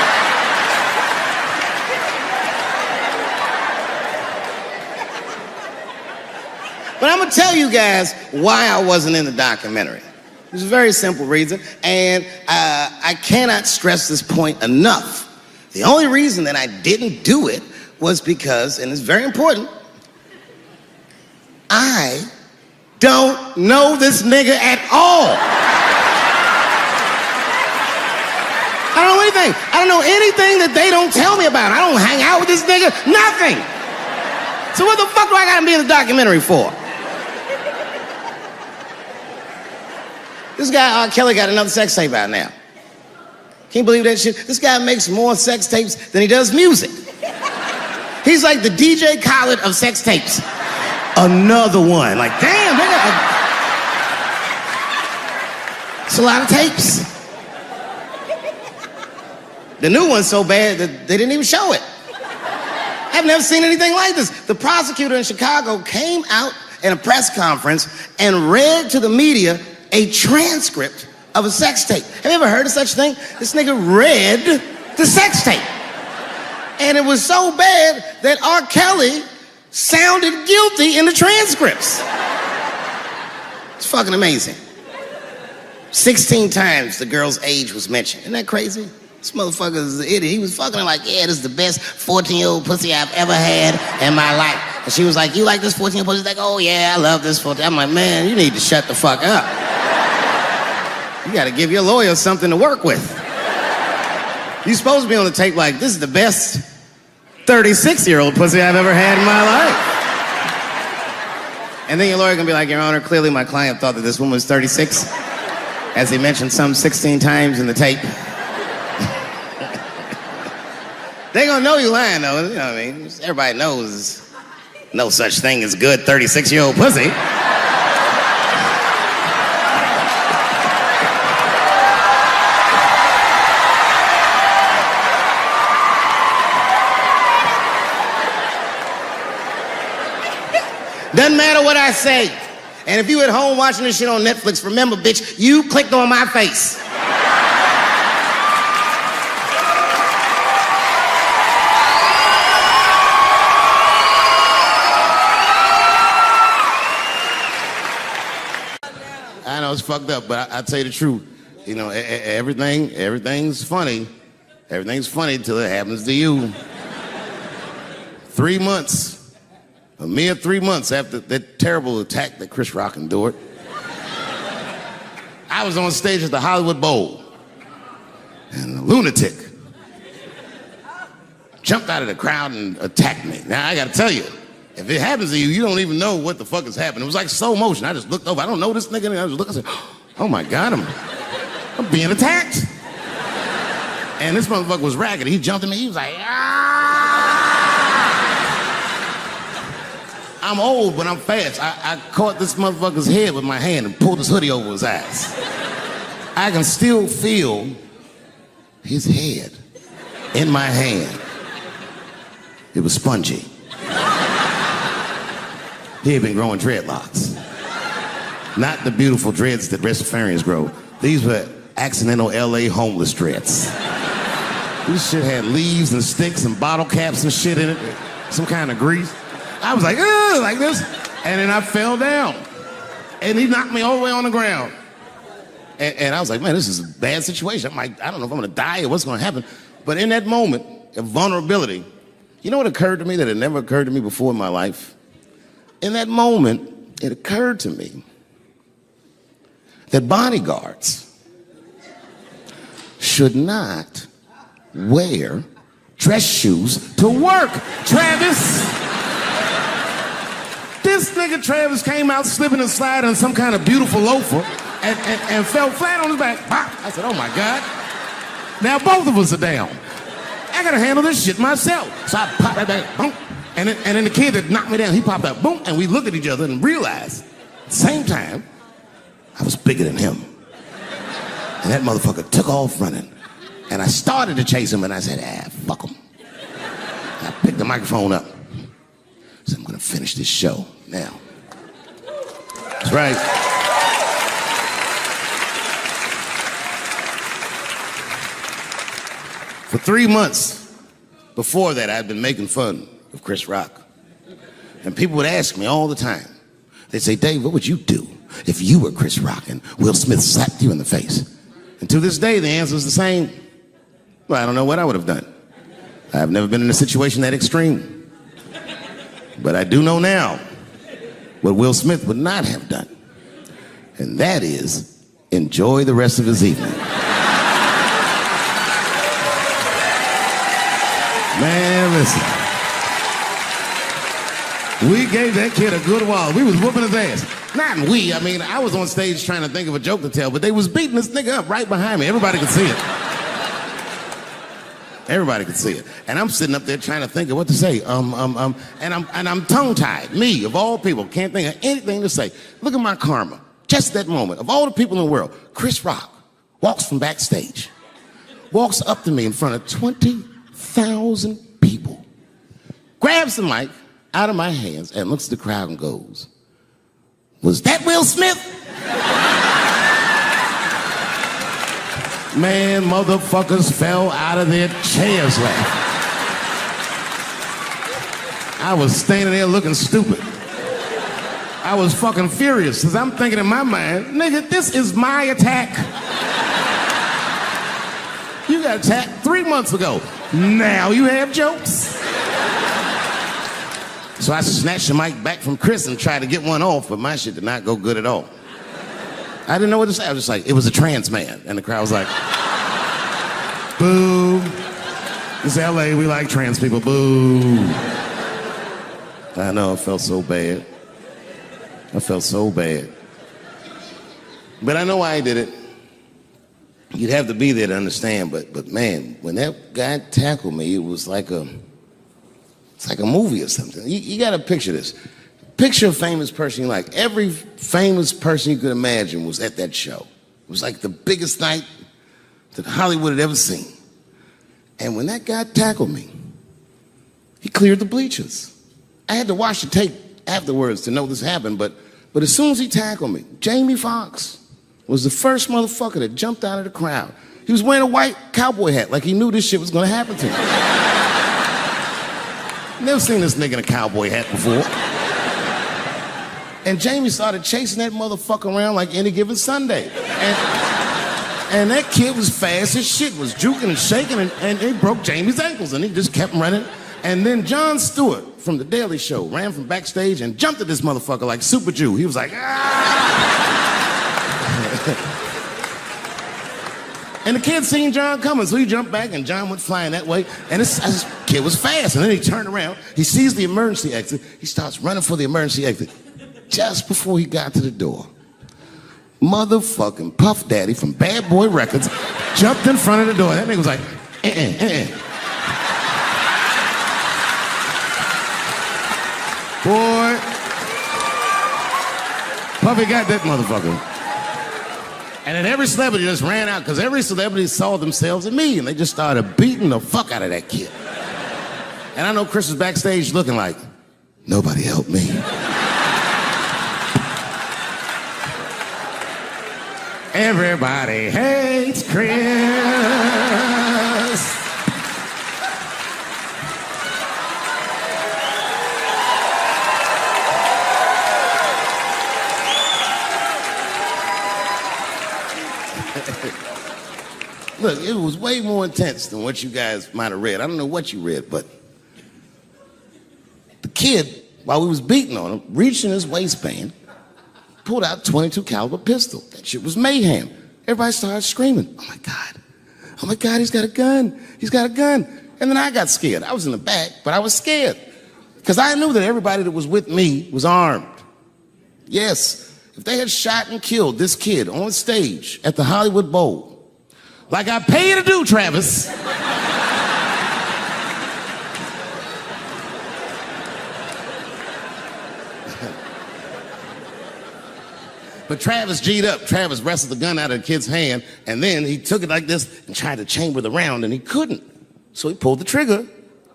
But I'm gonna tell you guys why I wasn't in the documentary. There's a very simple reason, and I cannot stress this point enough. The only reason that I didn't do it was because, and it's very important, I don't know this nigga at all. I don't know anything. I don't know anything that they don't tell me about. I don't hang out with this nigga, nothing. So what the fuck do I gotta be in the documentary for? This guy, R. Kelly, got another sex tape out now. Can you believe that shit? This guy makes more sex tapes than he does music. He's like the DJ Khaled of sex tapes. Another one. Like, damn, it's a lot of tapes. The new one's so bad that they didn't even show it. I've never seen anything like this. The prosecutor in Chicago came out in a press conference and read to the media a transcript of a sex tape. Have you ever heard of such a thing? This nigga read the sex tape. And it was so bad that R. Kelly sounded guilty in the transcripts. It's fucking amazing. 16 times the girl's age was mentioned. Isn't that crazy? This motherfucker is an idiot. He was fucking like, yeah, this is the best 14-year-old pussy I've ever had in my life. And she was like, you like this 14-year-old pussy? He's like, oh yeah, I love this 14. I'm like, man, you need to shut the fuck up. You gotta give your lawyer something to work with. You're supposed to be on the tape like, this is the best 36-year-old pussy I've ever had in my life. And then your lawyer gonna be like, Your Honor, clearly my client thought that this woman was 36, as he mentioned some 16 times in the tape. They gonna know you lying though, you know what I mean? Everybody knows no such thing as good 36-year-old pussy. Doesn't matter what I say. And if you at home watching this shit on Netflix, remember, bitch, you clicked on my face.
I know it's fucked up, but I tell you the truth. You know, everything's funny. Everything's funny till it happens to you. 3 months. A mere 3 months after that terrible attack that Chris Rock endured, I was on stage at the Hollywood Bowl, and a lunatic jumped out of the crowd and attacked me. Now, I gotta tell you, if it happens to you, you don't even know what the fuck is happening. It was like slow motion. I just looked over. I don't know this nigga. I just looked and said, oh my God, I'm being attacked. And this motherfucker was ragged. He jumped at me. He was like, ah!
I'm old, but I'm fast. I caught this motherfucker's head with my hand and pulled his hoodie over his eyes. I can still feel his head in my hand. It was spongy. He had been growing dreadlocks. Not the beautiful dreads that Rastafarians grow. These were accidental LA homeless dreads. This shit had leaves and sticks and bottle caps and shit in it. Some kind of grease. I was like, ugh, like this. And then I fell down. And he knocked me all the way on the ground. And I was like, man, this is a bad situation. I'm like, I don't know if I'm gonna die or what's gonna happen. But in that moment of vulnerability, you know what occurred to me that had never occurred to me before in my life? In that moment, it occurred to me that bodyguards should not wear dress shoes to work. Travis! This nigga Travis came out slipping and sliding on some kind of beautiful loafer and fell flat on his back. I said, oh my God. Now both of us are down. I gotta handle this shit myself. So I popped right back, boom. And then the kid that knocked me down, he popped out, boom, and we looked at each other and realized at the same time, I was bigger than him. And that motherfucker took off running. And I started to chase him and I said, fuck him. And I picked the microphone up. I said, I'm gonna finish this show now. That's right. For 3 months before that, I'd been making fun of Chris Rock. And people would ask me all the time. They'd say, Dave, what would you do if you were Chris Rock and Will Smith slapped you in the face? And to this day, the answer is the same. Well, I don't know what I would have done. I've never been in a situation that extreme. But I do know now what Will Smith would not have done. And that is enjoy the rest of his evening. Man, listen. We gave that kid a good while. We was whooping his ass. Not we, I mean, I was on stage trying to think of a joke to tell, but they was beating this nigga up right behind me. Everybody could see it. Everybody could see it. And I'm sitting up there trying to think of what to say. And I'm tongue-tied. Me, of all people, can't think of anything to say. Look at my karma. Just that moment. Of all the people in the world, Chris Rock walks from backstage, walks up to me in front of 20,000 people, grabs the mic out of my hands and looks at the crowd and goes, was that Will Smith? Man, motherfuckers fell out of their chairs laughing. I was standing there looking stupid. I was fucking furious because I'm thinking in my mind, nigga, this is my attack. You got attacked 3 months ago. Now you have jokes. So I snatched the mic back from Chris and tried to get one off, but my shit did not go good at all. I didn't know what to say. I was just like, it was a trans man. And the crowd was like, boo. It's LA, we like trans people, boo. I know, I felt so bad. I felt so bad. But I know why I did it. You'd have to be there to understand, but man, when that guy tackled me, it was like it's like a movie or something. You gotta picture this. Picture a famous person you like. Every famous person you could imagine was at that show. It was like the biggest night that Hollywood had ever seen. And when that guy tackled me, he cleared the bleachers. I had to watch the tape afterwards to know this happened, but as soon as he tackled me, Jamie Foxx was the first motherfucker that jumped out of the crowd. He was wearing a white cowboy hat like he knew this shit was gonna happen to him. Never seen this nigga in a cowboy hat before. And Jamie started chasing that motherfucker around like any given Sunday. And that kid was fast as shit, was juking and shaking, and he broke Jamie's ankles, and he just kept running. And then Jon Stewart from The Daily Show ran from backstage and jumped at this motherfucker like Super Jew. He was like, ah! And the kid seen Jon coming, so he jumped back, and Jon went flying that way. And this kid was fast, and then he turned around. He sees the emergency exit. He starts running for the emergency exit. Just before he got to the door, motherfucking Puff Daddy from Bad Boy Records jumped in front of the door. That nigga was like, Boy. Puffy got that motherfucker. And then every celebrity just ran out because every celebrity saw themselves in me and they just started beating the fuck out of that kid. And I know Chris was backstage looking like, nobody helped me. Everybody hates Chris. Look, it was way more intense than what you guys might have read. I don't know what you read, but the kid, while we was beating on him, reached in his waistband, pulled out a .22 caliber pistol. That shit was mayhem. Everybody started screaming, oh my God, he's got a gun, he's got a gun. And then I got scared. I was in the back, but I was scared because I knew that everybody that was with me was armed. Yes, if they had shot and killed this kid on stage at the Hollywood Bowl, like I pay you to do, Travis. But Travis G'd up. Travis wrestled the gun out of the kid's hand, and then he took it like this and tried to chamber the round, and he couldn't. So he pulled the trigger,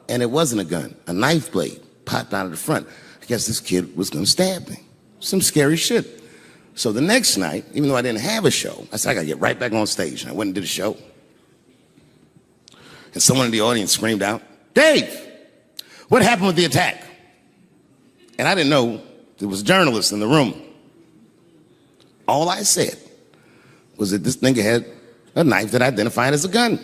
and it wasn't a gun. A knife blade popped out of the front. I guess this kid was gonna stab me. Some scary shit. So the next night, even though I didn't have a show, I said, I gotta get right back on stage. And I went and did a show. And someone in the audience screamed out, Dave, what happened with the attack? And I didn't know there was journalists in the room. All I said was that this nigga had a knife that identified as a gun.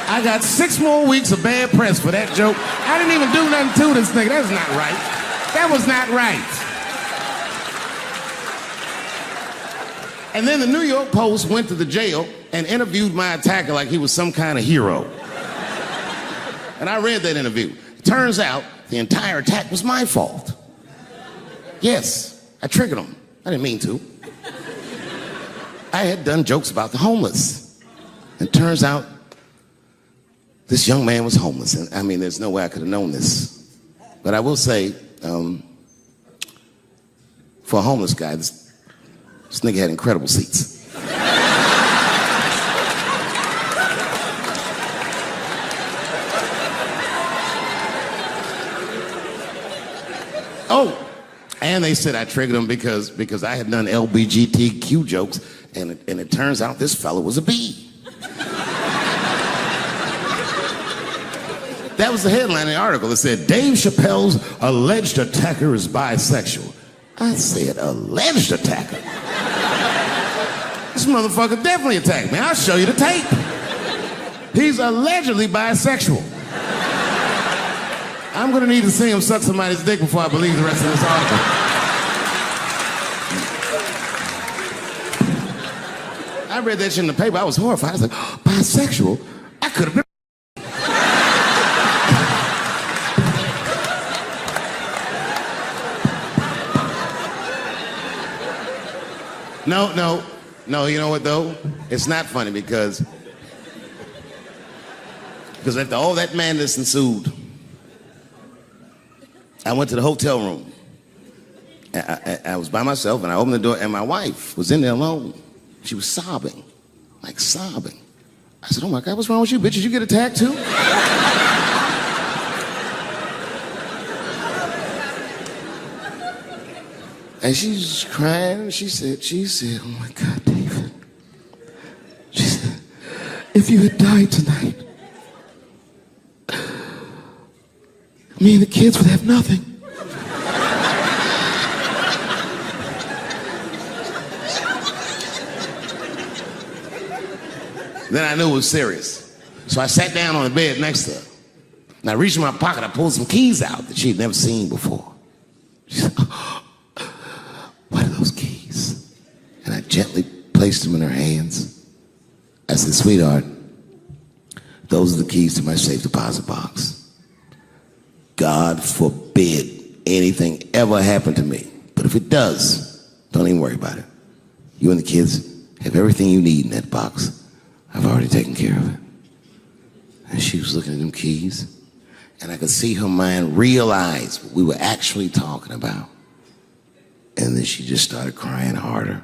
I got 6 more weeks of bad press for that joke. I didn't even do nothing to this nigga. That's not right. That was not right. And then the New York Post went to the jail and interviewed my attacker like he was some kind of hero. And I read that interview. It turns out the entire attack was my fault. Yes, I triggered him. I didn't mean to. I had done jokes about the homeless. And turns out this young man was homeless. And I mean, there's no way I could have known this. But I will say, for a homeless guy, this nigga had incredible seats. Oh, and they said I triggered him because I had done LBGTQ jokes, and it turns out this fella was a bee. That was the headline in the article. It said, Dave Chappelle's alleged attacker is bisexual. I said, alleged attacker? This motherfucker definitely attacked me. I'll show you the tape. He's allegedly bisexual. I'm gonna need to see him suck somebody's dick before I believe the rest of this article. I read that shit in the paper. I was horrified. I was like, oh, bisexual? I could have been. No, you know what though? It's not funny because after all that madness ensued, I went to the hotel room. I was by myself and I opened the door and my wife was in there alone. She was sobbing, like sobbing. I said, oh my God, what's wrong with you, bitch? Did you get attacked too? And she's crying. She said, oh my God, David. She said, if you had died tonight, me and the kids would have nothing. Then I knew it was serious. So I sat down on the bed next to her. And I reached in my pocket, I pulled some keys out that she had never seen before. She said, what are those keys? And I gently placed them in her hands. I said, sweetheart, those are the keys to my safe deposit box. God forbid anything ever happen to me. But if it does, don't even worry about it. You and the kids have everything you need in that box. I've already taken care of it. And she was looking at them keys. And I could see her mind realize what we were actually talking about. And then she just started crying harder.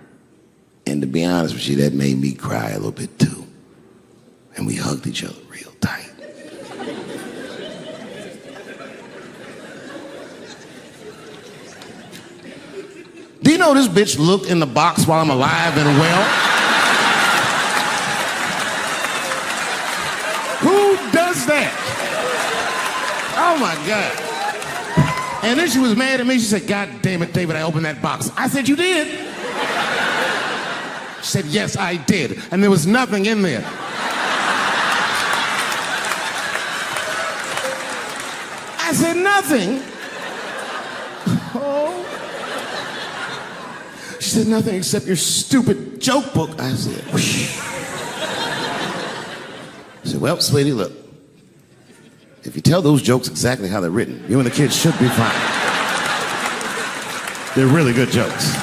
And to be honest with you, that made me cry a little bit too. And we hugged each other real tight. Do you know this bitch looked in the box while I'm alive and well? Who does that? Oh my God. And then she was mad at me. She said, God damn it, David, I opened that box. I said, you did? She said, yes, I did. And there was nothing in there. I said, nothing? Oh. She said, nothing except your stupid joke book. I said, whoosh. I said, well, sweetie, look. If you tell those jokes exactly how they're written, you and the kids should be fine. They're really good jokes.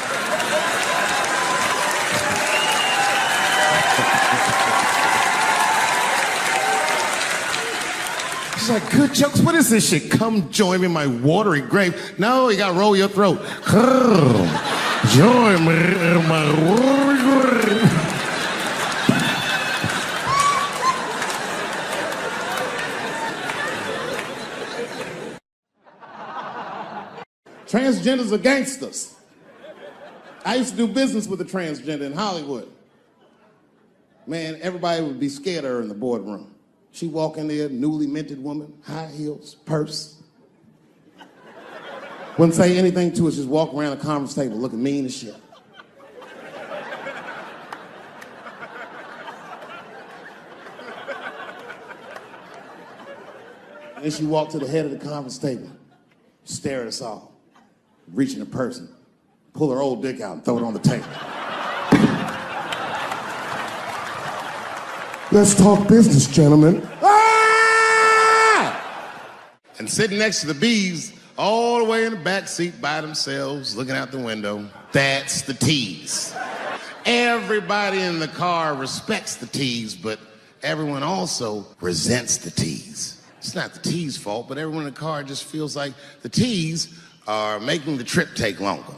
She's like, good jokes? What is this shit? Come join me in my watery grave. No, you gotta roll your throat. Join me in my watery grave. Transgenders are gangsters. I used to do business with a transgender in Hollywood. Man, everybody would be scared of her in the boardroom. She'd walk in there, newly minted woman, high heels, purse. Wouldn't say anything to us, just walk around the conference table looking mean as shit. And then she walked to the head of the conference table, stare at us all. Reach in the person, pull her old dick out and throw it on the table. Let's talk business, gentlemen. Ah! And sitting next to the bees, all the way in the back seat by themselves, looking out the window, that's the T's. Everybody in the car respects the T's, but everyone also resents the T's. It's not the T's' fault, but everyone in the car just feels like the T's are making the trip take longer.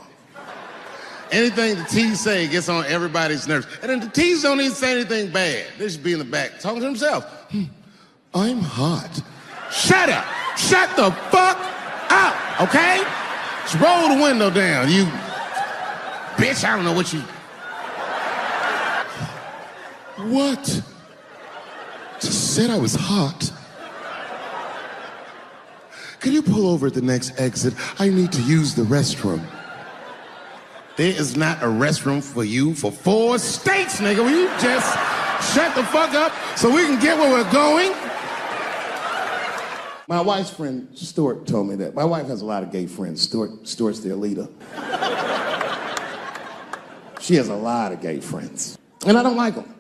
Anything the T's say gets on everybody's nerves. And then the T's don't even say anything bad. They just be in the back talking to themselves. I'm hot. Shut up. Shut the fuck up, okay? Just roll the window down, you bitch. I don't know what you... What? Just said I was hot. Can you pull over at the next exit? I need to use the restroom. There is not a restroom for you for 4 states, nigga. Will you just shut the fuck up so we can get where we're going? My wife's friend, Stuart, told me that. My wife has a lot of gay friends. Stuart's their leader. She has a lot of gay friends. And I don't like them.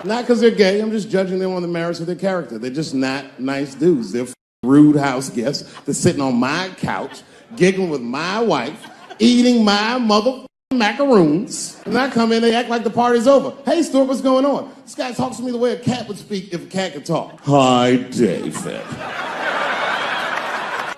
Not because they're gay. I'm just judging them on the merits of their character. They're just not nice dudes. They're rude house guests. They're sitting on my couch, giggling with my wife, eating my mother macaroons. And I come in, they act like the party's over. Hey, Stuart, what's going on? This guy talks to me the way a cat would speak if a cat could talk. Hi, David.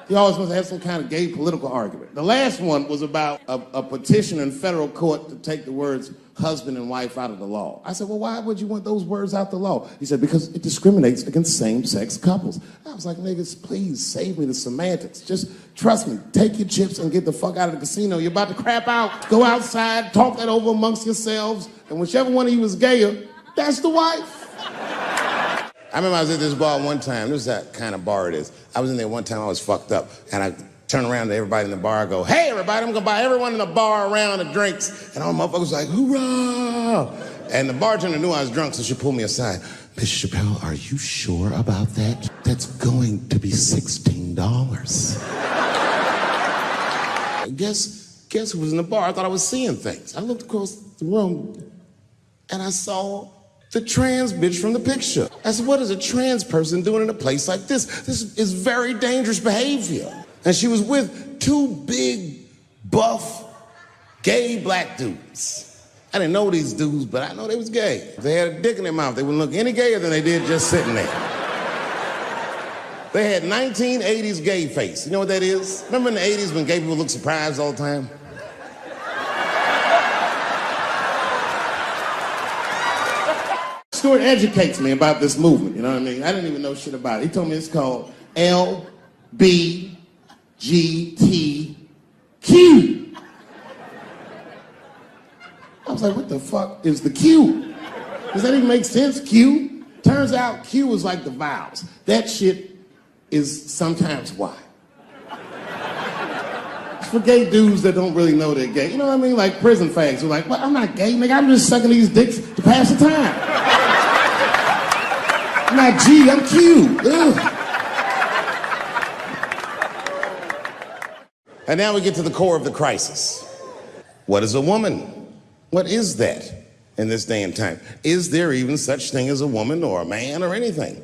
He always wants to have some kind of gay political argument. The last one was about a petition in federal court to take the words husband and wife out of the law. I said, well, why would you want those words out the law? He said, because it discriminates against same-sex couples. I was like, niggas, please save me the semantics. Just trust me, take your chips and get the fuck out of the casino. You're about to crap out. Go outside, talk that over amongst yourselves, and whichever one of you is gayer, that's the wife. I remember I was at this bar one time. This is that kind of bar it is. I was in there one time, I was fucked up, and I turn around to everybody in the bar and go, hey, everybody, I'm gonna buy everyone in the bar around the drinks. And all the motherfuckers was like, hoorah! And the bartender knew I was drunk, so she pulled me aside. Mr. Chappelle, are you sure about that? That's going to be $16. Guess who was in the bar? I thought I was seeing things. I looked across the room, and I saw the trans bitch from the picture. I said, what is a trans person doing in a place like this? This is very dangerous behavior. And she was with 2 big, buff, gay black dudes. I didn't know these dudes, but I know they was gay. If they had a dick in their mouth, they wouldn't look any gayer than they did just sitting there. They had 1980s gay face. You know what that is? Remember in the 80s when gay people looked surprised all the time? Stuart educates me about this movement, you know what I mean? I didn't even know shit about it. He told me it's called LBGTQ. I was like, what the fuck is the Q? Does that even make sense, Q? Turns out Q is like the vowels. That shit is sometimes Y. It's for gay dudes that don't really know they're gay. You know what I mean? Like prison fags who are like, well, I'm not gay, nigga. I'm just sucking these dicks to pass the time. I'm not G, I'm Q. Ugh. And now we get to the core of the crisis. What is a woman? What is that in this day and time? Is there even such thing as a woman or a man or anything?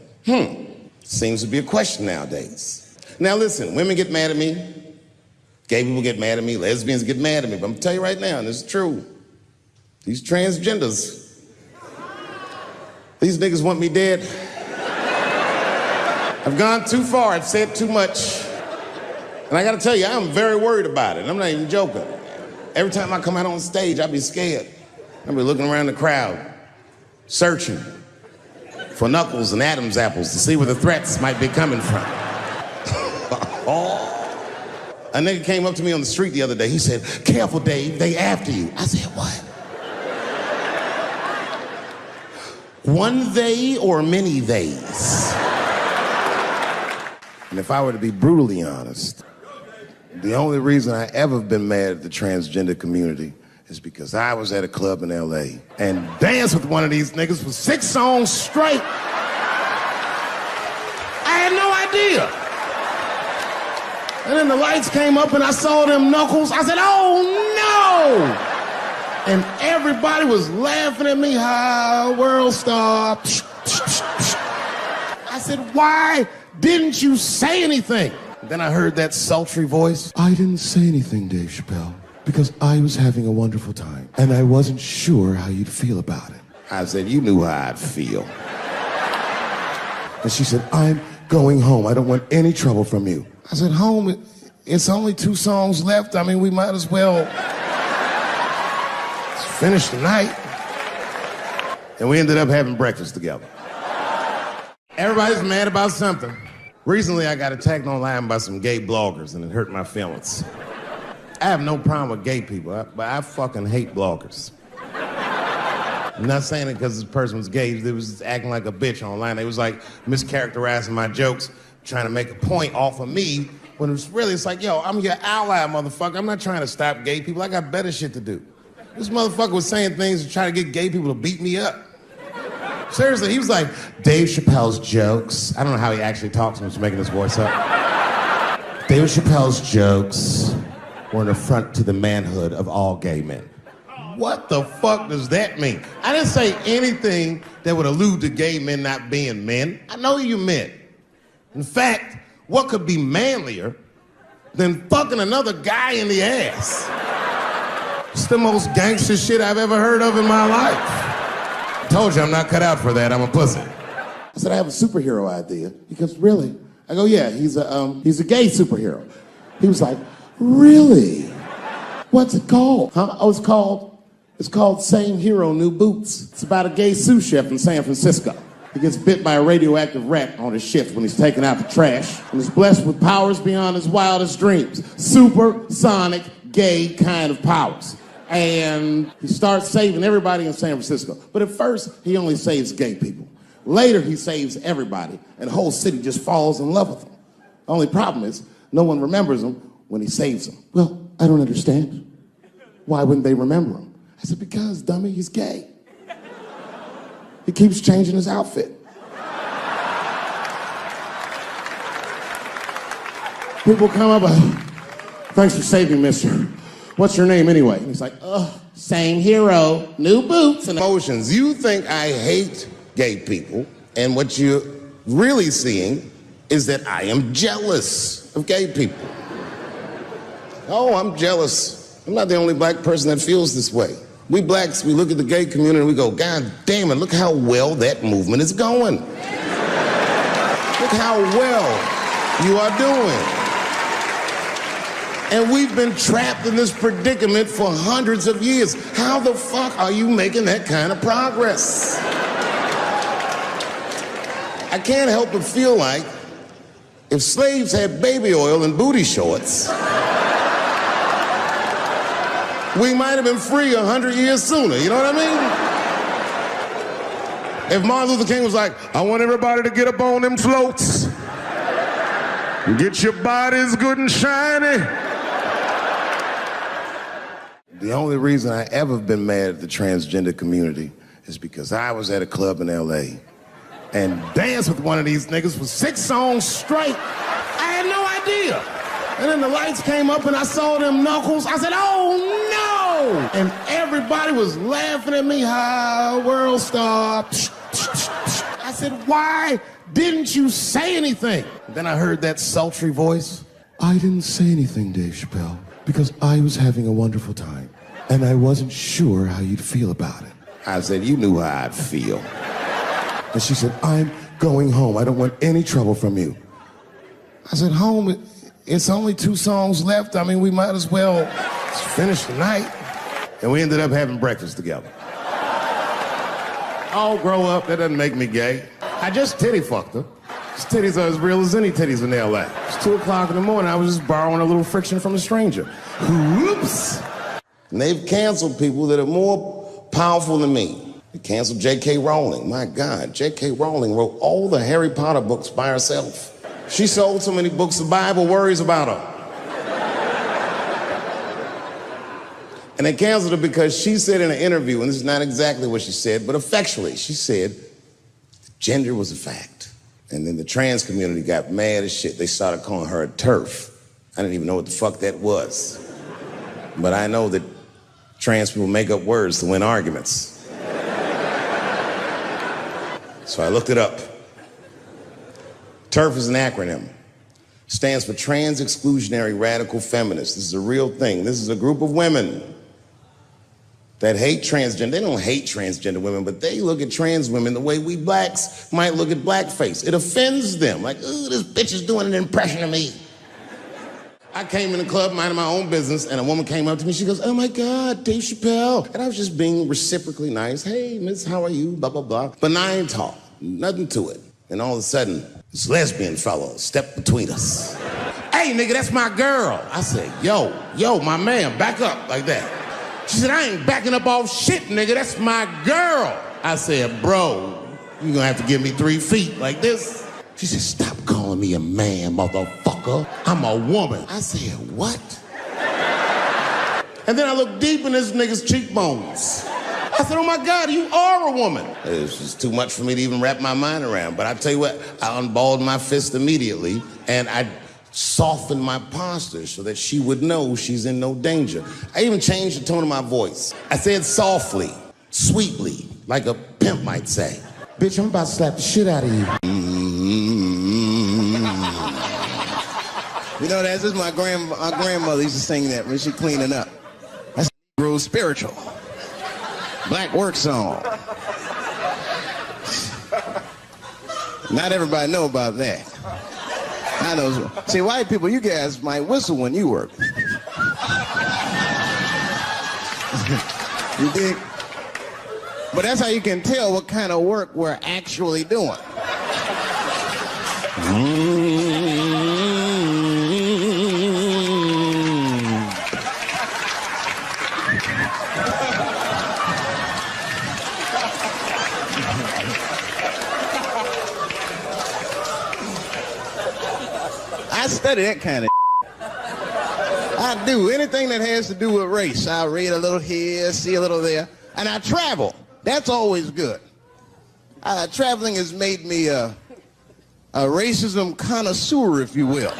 Seems to be a question nowadays. Now listen, women get mad at me. Gay people get mad at me. Lesbians get mad at me. But I'm gonna tell you right now, and this is true. These transgenders, these niggas want me dead. I've gone too far. I've said too much. And I gotta tell you, I'm very worried about it. I'm not even joking. Every time I come out on stage, I be scared. I be looking around the crowd, searching for knuckles and Adam's apples to see where the threats might be coming from. A nigga came up to me on the street the other day. He said, careful, Dave, they after you. I said, what? One they or many theys? And if I were to be brutally honest, the only reason I ever been mad at the transgender community is because I was at a club in LA and danced with one of these niggas for 6 songs straight. I had no idea. And then the lights came up and I saw them knuckles. I said, oh no! And everybody was laughing at me, how world star. I said, why didn't you say anything? Then I heard that sultry voice. I didn't say anything, Dave Chappelle, because I was having a wonderful time, and I wasn't sure how you'd feel about it. I said, you knew how I'd feel. And she said, I'm going home. I don't want any trouble from you. I said, home? It's only 2 songs left. I mean, we might as well finish the night. And we ended up having breakfast together. Everybody's mad about something. Recently, I got attacked online by some gay bloggers, and it hurt my feelings. I have no problem with gay people, but I fucking hate bloggers. I'm not saying it because this person was gay. They was just acting like a bitch online. They was like mischaracterizing my jokes, trying to make a point off of me, when it's like, yo, I'm your ally, motherfucker. I'm not trying to stop gay people. I got better shit to do. This motherfucker was saying things to try to get gay people to beat me up. Seriously, he was like, Dave Chappelle's jokes. I don't know how he actually talks when he's making his voice up. Dave Chappelle's jokes were an affront to the manhood of all gay men. What the fuck does that mean? I didn't say anything that would allude to gay men not being men. I know you men. In fact, what could be manlier than fucking another guy in the ass? It's the most gangster shit I've ever heard of in my life. I told you I'm not cut out for that. I'm a pussy. I said, I have a superhero idea. He goes, really? I go, yeah, he's a gay superhero. He was like, really? What's it called? Huh? Oh, it's called Same Hero, New Boots. It's about a gay sous chef in San Francisco. He gets bit by a radioactive rat on his shift when he's taking out the trash, and is blessed with powers beyond his wildest dreams. Supersonic, gay kind of powers. And he starts saving everybody in San Francisco. But at first, he only saves gay people. Later, he saves everybody, and the whole city just falls in love with him. The only problem is, no one remembers him when he saves them. Well, I don't understand. Why wouldn't they remember him? I said, because, dummy, he's gay. He keeps changing his outfit. People come up, thanks for saving, mister. What's your name anyway? And he's like, same hero, new boots and emotions. You think I hate gay people, and what you're really seeing is that I am jealous of gay people. Oh, I'm jealous. I'm not the only black person that feels this way. We blacks, we look at the gay community and we go, God damn it, look how well that movement is going. Look how well you are doing. And we've been trapped in this predicament for hundreds of years. How the fuck are you making that kind of progress? I can't help but feel like if slaves had baby oil and booty shorts, we might have been free 100 years sooner, you know what I mean? If Martin Luther King was like, I want everybody to get up on them floats, get your bodies good and shiny. The only reason I ever been mad at the transgender community is because I was at a club in LA and danced with one of these niggas for 6 songs straight. I had no idea. And then the lights came up and I saw them knuckles. I said, oh no! And everybody was laughing at me, how world stopped. I said, why didn't you say anything? Then I heard that sultry voice. I didn't say anything, Dave Chappelle, because I was having a wonderful time, and I wasn't sure how you'd feel about it. I said, you knew how I'd feel. And she said, I'm going home. I don't want any trouble from you. I said, home, it's only 2 songs left. I mean, we might as well finish the night. And we ended up having breakfast together. I'll grow up, that doesn't make me gay. I just titty fucked her. His titties are as real as any titties in LA. It's 2 o'clock in the morning, I was just borrowing a little friction from a stranger. Whoops! And they've canceled people that are more powerful than me. They canceled J.K. Rowling. My God, J.K. Rowling wrote all the Harry Potter books by herself. She sold so many books, the Bible worries about her. And they canceled her because she said in an interview, and this is not exactly what she said, but effectually, she said gender was a fact. And then the trans community got mad as shit. They started calling her a TERF. I didn't even know what the fuck that was. But I know that trans people make up words to win arguments. So I looked it up. TERF is an acronym. Stands for Trans Exclusionary Radical Feminists. This is a real thing. This is a group of women that hate transgender. They don't hate transgender women, but they look at trans women the way we blacks might look at blackface. It offends them. Like, ooh, this bitch is doing an impression of me. I came in the club minding my own business, and a woman came up to me. She goes, oh my God, Dave Chappelle. And I was just being reciprocally nice. Hey, miss, how are you? Blah, blah, blah. Benign talk, nothing to it. And all of a sudden, this lesbian fellow stepped between us. Hey, nigga, that's my girl. I said, yo, my man, back up like that. She said, I ain't backing up off shit, nigga. That's my girl. I said, bro, you're gonna have to give me 3 feet like this. She said, stop calling me a man, motherfucker. I'm a woman. I said, what? And then I looked deep in this nigga's cheekbones. I said, oh my God, you are a woman. It was just too much for me to even wrap my mind around. But I tell you what, I unballed my fist immediately, and I softened my posture so that she would know she's in no danger. I even changed the tone of my voice. I said softly, sweetly, like a pimp might say. Bitch, I'm about to slap the shit out of you.
You know, that's just my grandmother used to sing that when she cleaning up. That's real spiritual. Black work song. Not everybody know about that. I know. See, white people, you guys might whistle when you work. You dig? But that's how you can tell what kind of work we're actually doing. I study that kind of I do. Anything that has to do with race. I read a little here, see a little there. And I travel. That's always good. Traveling has made me a racism connoisseur, if you will.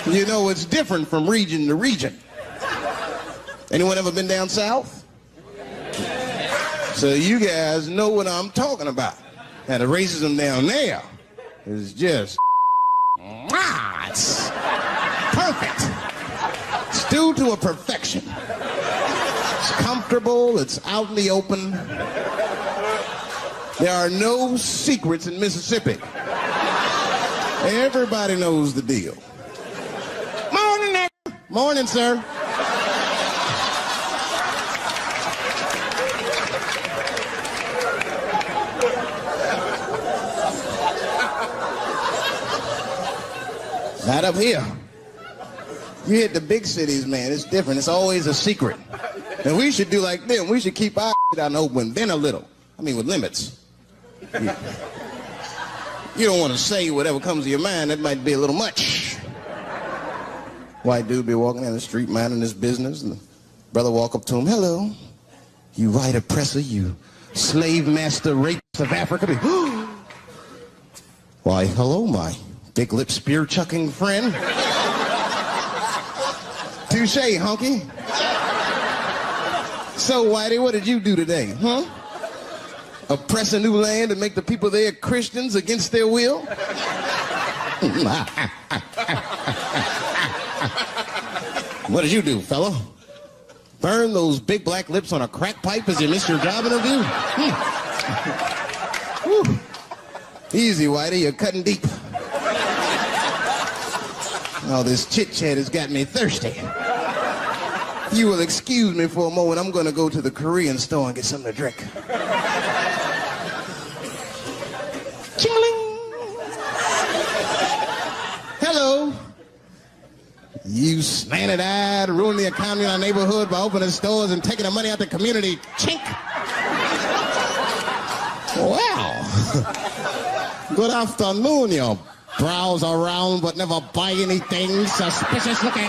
You know, it's different from region to region. Anyone ever been down south? So you guys know what I'm talking about. Now, the racism down there is just... it's perfect. It's due to a perfection. It's comfortable, it's out in the open. There are no secrets in Mississippi. Everybody knows the deal. Morning, nigga. Morning, sir. Not up here. You hit the big cities, man. It's different. It's always a secret. And we should do like them. We should keep our shit out in the open, then a little. I mean, with limits. You don't want to say whatever comes to your mind. That might be a little much. White dude be walking down the street minding his business, and the brother walk up to him. Hello, you white oppressor, you slave master rapist of Africa. Why, hello, my big lip spear chucking friend. Touche, honky. So, Whitey, what did you do today, huh? Oppress a new land and make the people there Christians against their will? What did you do, fella? Burn those big black lips on a crack pipe as you miss your job interview? Easy, Whitey, you're cutting deep. All this chit-chat has got me thirsty. If you will excuse me for a moment, I'm going to go to the Korean store and get something to drink. Ching-a-ling! Hello. You slanted-eyed, ruining the economy in our neighborhood by opening stores and taking the money out the community. Chink! Well, good afternoon, you browse around but never buy anything suspicious looking.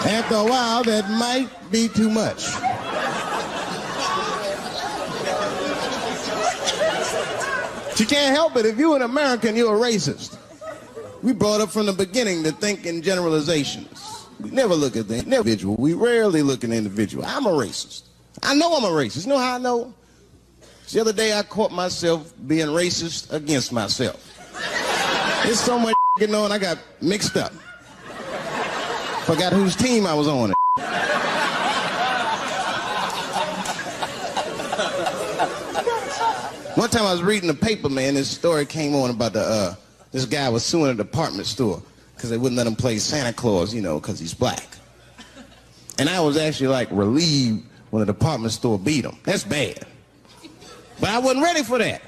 After a while, that might be too much. But you can't help it. If you're an American, you're a racist. We brought up from the beginning to think in generalizations. We never look at the individual. We rarely look at the individual. I'm a racist. I know I'm a racist. You know how I know? The other day I caught myself being racist against myself. There's so much going on, I got mixed up. Forgot whose team I was on. One time I was reading the paper, man, this story came on about this guy was suing a department store because they wouldn't let him play Santa Claus, you know, because he's black. And I was actually like relieved when the department store beat him. That's bad. But I wasn't ready for that.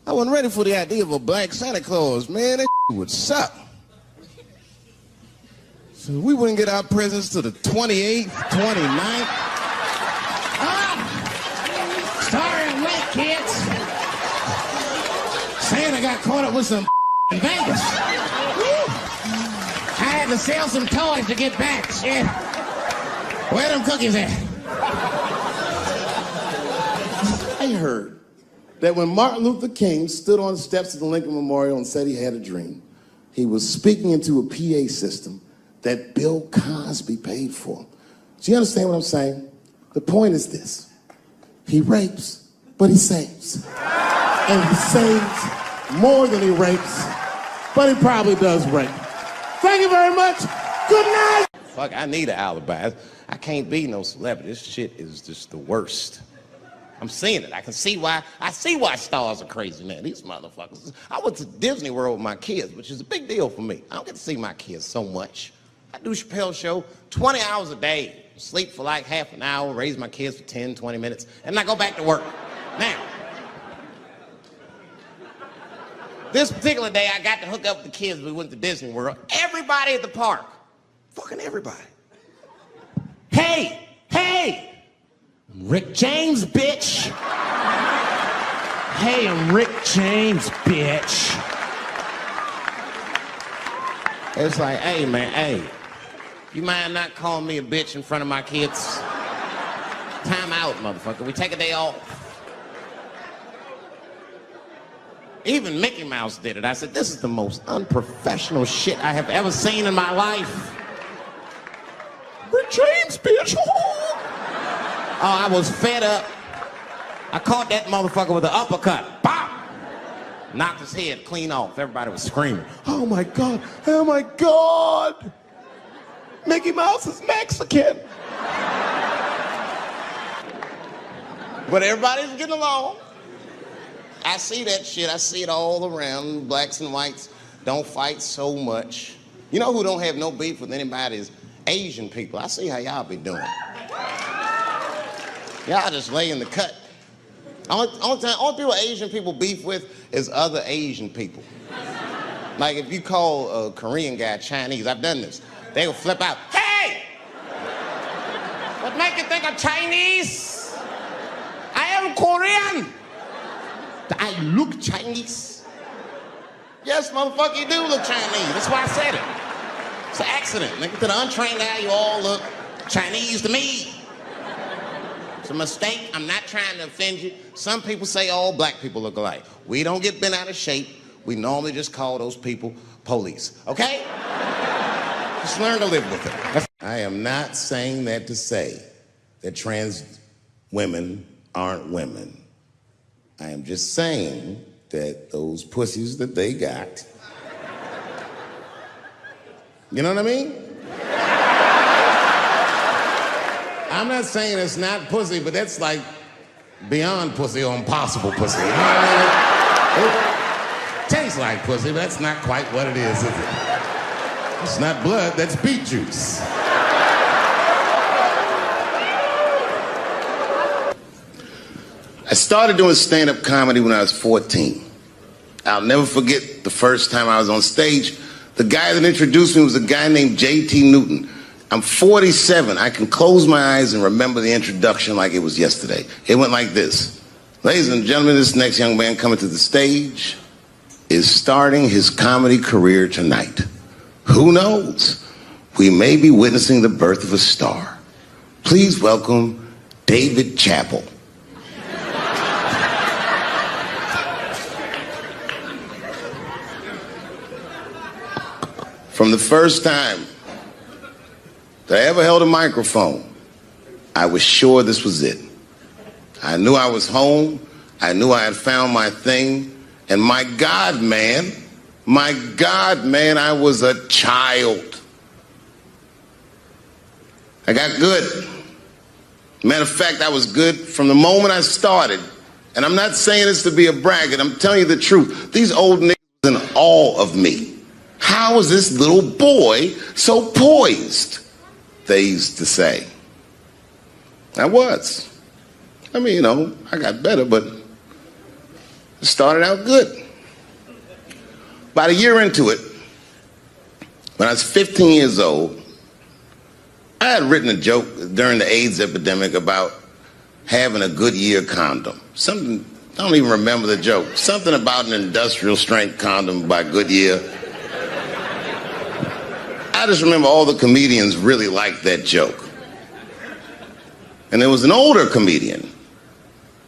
I wasn't ready for the idea of a black Santa Claus, man. That would suck. So we wouldn't get our presents to the 28th, 29th.
Sorry I'm late, kids. Santa got caught up with some in Vegas. I had to sell some toys to get back. Shit. Where them cookies at?
I heard that when Martin Luther King stood on the steps of the Lincoln Memorial and said he had a dream, he was speaking into a PA system that Bill Cosby paid for. Do you understand what I'm saying? The point is this. He rapes, but he saves. And he saves more than he rapes, but he probably does rape. Thank you very much. Good night.
Fuck, I need an alibi. I can't be no celebrity. This shit is just the worst. I'm seeing it. I see why stars are crazy, man. These motherfuckers. I went to Disney World with my kids, which is a big deal for me. I don't get to see my kids so much. I do Chappelle show 20 hours a day, sleep for like half an hour, raise my kids for 10, 20 minutes, and I go back to work. Now, this particular day, I got to hook up with the kids. We went to Disney World. Everybody at the park, fucking everybody. Hey, I'm Rick James, bitch. Hey, I'm Rick James, bitch. It's like, hey, man, hey. You mind not calling me a bitch in front of my kids? Time out, motherfucker. We take a day off. Even Mickey Mouse did it. I said, this is the most unprofessional shit I have ever seen in my life. Rick James, bitch. Oh, I was fed up. I caught that motherfucker with an uppercut. Bop! Knocked his head clean off. Everybody was screaming. Oh my God, oh my God. Mickey Mouse is Mexican. But everybody's getting along. I see that shit. I see it all around. Blacks and whites don't fight so much. You know who don't have no beef with anybody is Asian people. I see how y'all be doing. Y'all just lay in the cut. Only people Asian people beef with is other Asian people. Like if you call a Korean guy Chinese, I've done this. They will flip out. Hey! What make you think I'm Chinese? I am Korean. I look Chinese. Yes, motherfucker, you do look Chinese. That's why I said it. It's an accident. Nigga, to the untrained eye, you all look Chinese to me. It's a mistake. I'm not trying to offend you. Some people say all black people look alike. We don't get bent out of shape. We normally just call those people police, okay? Just learn to live with it.
I am not saying that to say that trans women aren't women. I am just saying that those pussies that they got, you know what I mean? I'm not saying it's not pussy, but that's like beyond pussy or impossible pussy. You know what I mean? It tastes like pussy, but that's not quite what it is it? It's not blood, that's beet juice. I started doing stand-up comedy when I was 14. I'll never forget the first time I was on stage. The guy that introduced me was a guy named J.T. Newton. I'm 47. I can close my eyes and remember the introduction like it was yesterday. It went like this. Ladies and gentlemen, this next young man coming to the stage is starting his comedy career tonight. Who knows? We may be witnessing the birth of a star. Please welcome David Chappelle. From the first time that I ever held a microphone, I was sure this was it. I knew I was home. I knew I had found my thing. And my God, man, I was a child. I got good. Matter of fact, I was good from the moment I started. And I'm not saying this to be a braggart. I'm telling you the truth. These old niggas was in awe of me. How is this little boy so poised? They used to say. I was. I mean, you know, I got better, but it started out good. About a year into it, when I was 15 years old, I had written a joke during the AIDS epidemic about having a Goodyear condom. Something, I don't even remember the joke. Something about an industrial strength condom by Goodyear. I just remember all the comedians really liked that joke. And there was an older comedian.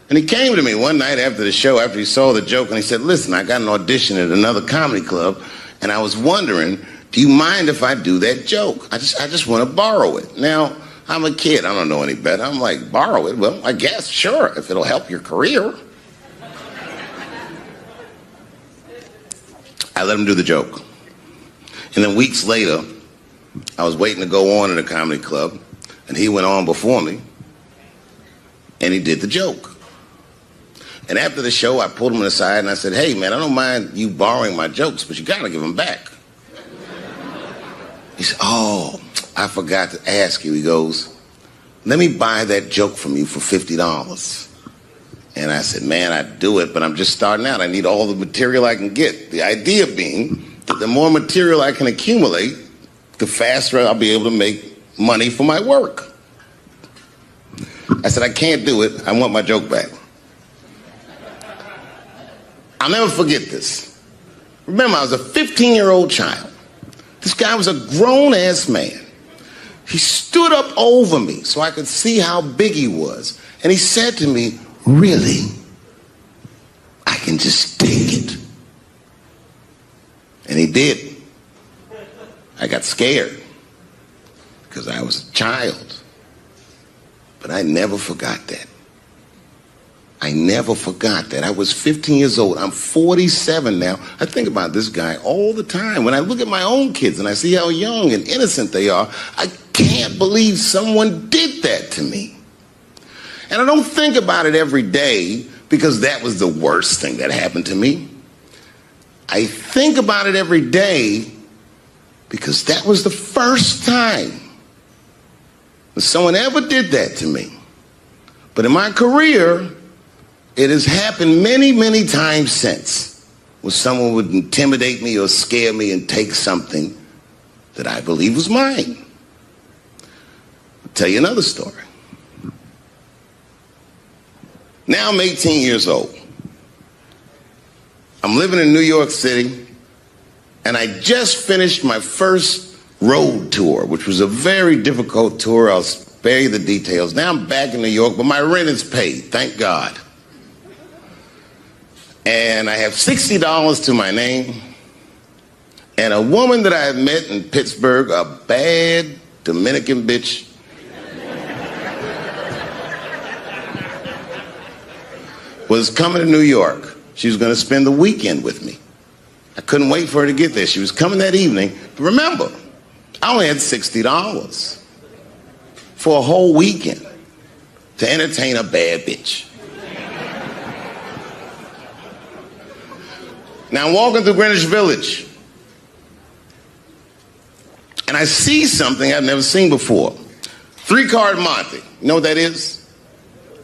And he came to me one night after the show, after he saw the joke, and he said, listen, I got an audition at another comedy club, and I was wondering, do you mind if I do that joke? I just want to borrow it. Now, I'm a kid. I don't know any better. I'm like, borrow it? Well, I guess, sure, if it'll help your career. I let him do the joke. And then weeks later, I was waiting to go on at a comedy club, and he went on before me, and he did the joke. And after the show, I pulled him aside and I said, hey, man, I don't mind you borrowing my jokes, but you got to give them back. He said, oh, I forgot to ask you. He goes, let me buy that joke from you for $50. And I said, man, I'd do it, but I'm just starting out. I need all the material I can get. The idea being that the more material I can accumulate, the faster I'll be able to make money for my work. I said, I can't do it. I want my joke back. I'll never forget this. Remember, I was a 15-year-old child. This guy was a grown-ass man. He stood up over me so I could see how big he was. And he said to me, really? I can just take it. And he did. I got scared because I was a child. But I never forgot that. I never forgot that. I was 15 years old. I'm 47 now. I think about this guy all the time. When I look at my own kids and I see how young and innocent they are, I can't believe someone did that to me. And I don't think about it every day because that was the worst thing that happened to me. I think about it every day because that was the first time that someone ever did that to me. But in my career, it has happened many, many times since, where someone would intimidate me or scare me and take something that I believe was mine. I'll tell you another story. Now I'm 18 years old. I'm living in New York City, and I just finished my first road tour, which was a very difficult tour. I'll spare you the details. Now I'm back in New York, but my rent is paid, thank God. And I have $60 to my name, and a woman that I had met in Pittsburgh, a bad Dominican bitch, was coming to New York. She was going to spend the weekend with me. I couldn't wait for her to get there. She was coming that evening. But remember, I only had $60 for a whole weekend to entertain a bad bitch. Now I'm walking through Greenwich Village, and I see something I've never seen before. 3-card Monte. You know what that is?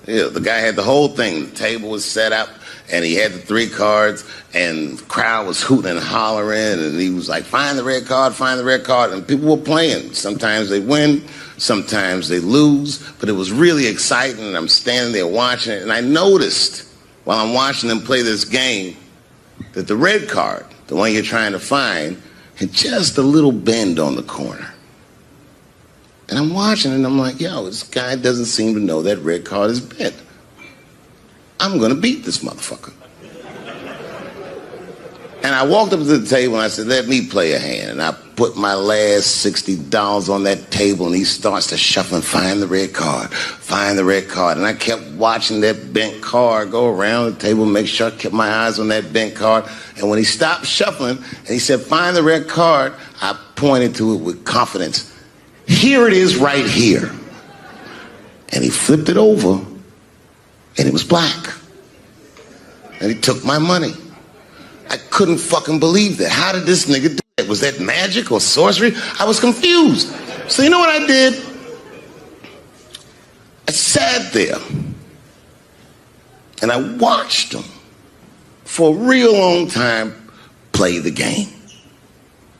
Yeah, the guy had the whole thing. The table was set up, and he had the 3 cards, and the crowd was hooting and hollering, and he was like, find the red card, find the red card, and people were playing. Sometimes they win, sometimes they lose, but it was really exciting, and I'm standing there watching it, and I noticed while I'm watching them play this game that the red card, the one you're trying to find, had just a little bend on the corner. And I'm watching it, and I'm like, yo, this guy doesn't seem to know that red card is bent. I'm going to beat this motherfucker. And I walked up to the table, and I said, let me play a hand. And I put my last $60 on that table, and he starts to shuffle and find the red card, find the red card. And I kept watching that bent card go around the table, make sure I kept my eyes on that bent card. And when he stopped shuffling, and he said, find the red card, I pointed to it with confidence. Here it is right here. And he flipped it over, and it was black. And he took my money. I couldn't fucking believe that. How did this nigga do that? Was that magic or sorcery? I was confused. So you know what I did? I sat there, and I watched him for a real long time play the game.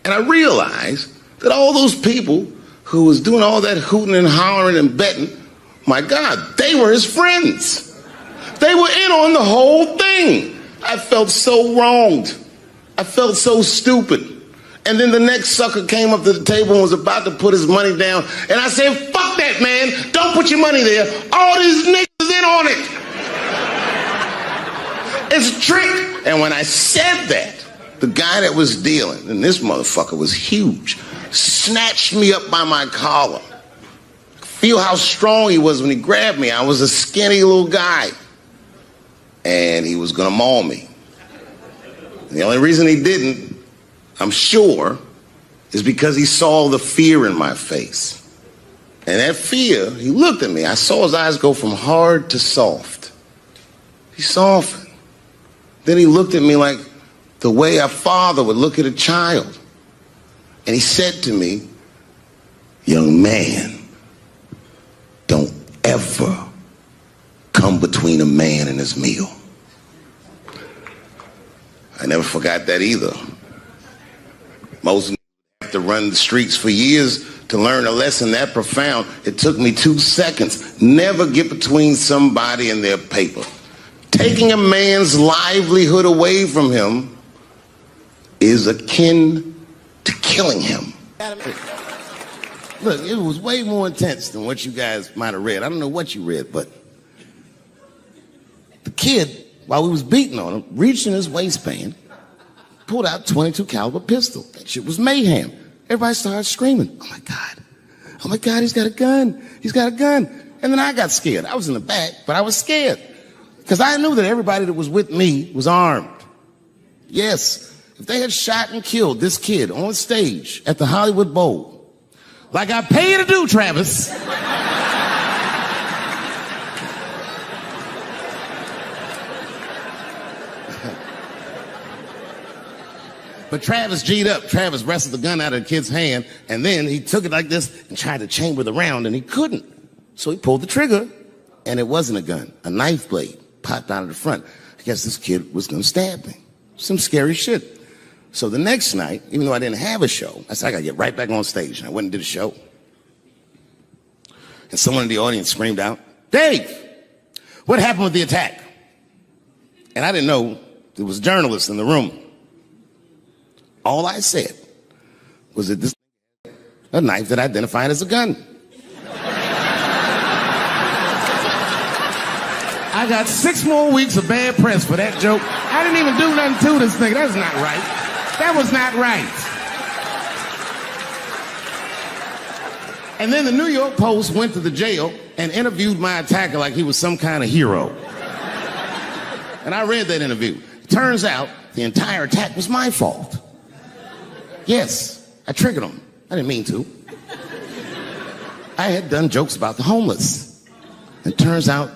And I realized that all those people who was doing all that hooting and hollering and betting, my God, they were his friends. They were in on the whole thing. I felt so wronged. I felt so stupid. And then the next sucker came up to the table and was about to put his money down. And I said, fuck that, man. Don't put your money there. All these niggas in on it. It's a trick. And when I said that, the guy that was dealing, and this motherfucker was huge, snatched me up by my collar. Feel how strong he was when he grabbed me. I was a skinny little guy. And he was gonna maul me. And the only reason he didn't, I'm sure, is because he saw the fear in my face. And that fear, he looked at me. I saw his eyes go from hard to soft. He softened. Then he looked at me like the way a father would look at a child. And he said to me, young man, don't ever come between a man and his meal. I never forgot that either. Most have to run the streets for years to learn a lesson that profound. It took me 2 seconds. Never get between somebody and their paper. Taking a man's livelihood away from him is akin to killing him. Look, it was way more intense than what you guys might have read. I don't know what you read, but the kid, while we was beating on him, reached in his waistband, pulled out a .22 caliber pistol. That shit was mayhem. Everybody started screaming, oh my God, he's got a gun. He's got a gun. And then I got scared. I was in the back, but I was scared. Because I knew that everybody that was with me was armed. Yes, if they had shot and killed this kid on stage at the Hollywood Bowl, like I pay you to do, Travis, But Travis G'd up. Travis wrestled the gun out of the kid's hand, and then he took it like this and tried to chamber the round, and he couldn't. So he pulled the trigger, and it wasn't a gun. A knife blade popped out of the front. I guess this kid was gonna stab me. Some scary shit. So the next night, even though I didn't have a show, I said, I gotta get right back on stage. And I went and did a show. And someone in the audience screamed out, Dave, what happened with the attack? And I didn't know there was journalists in the room. All I said was that this a knife that identified as a gun. I got 6 more weeks of bad press for that joke. I didn't even do nothing to this thing. That's not right. That was not right. And then the New York Post went to the jail and interviewed my attacker like he was some kind of hero. And I read that interview. Turns out the entire attack was my fault. Yes, I triggered him. I didn't mean to. I had done jokes about the homeless. It turns out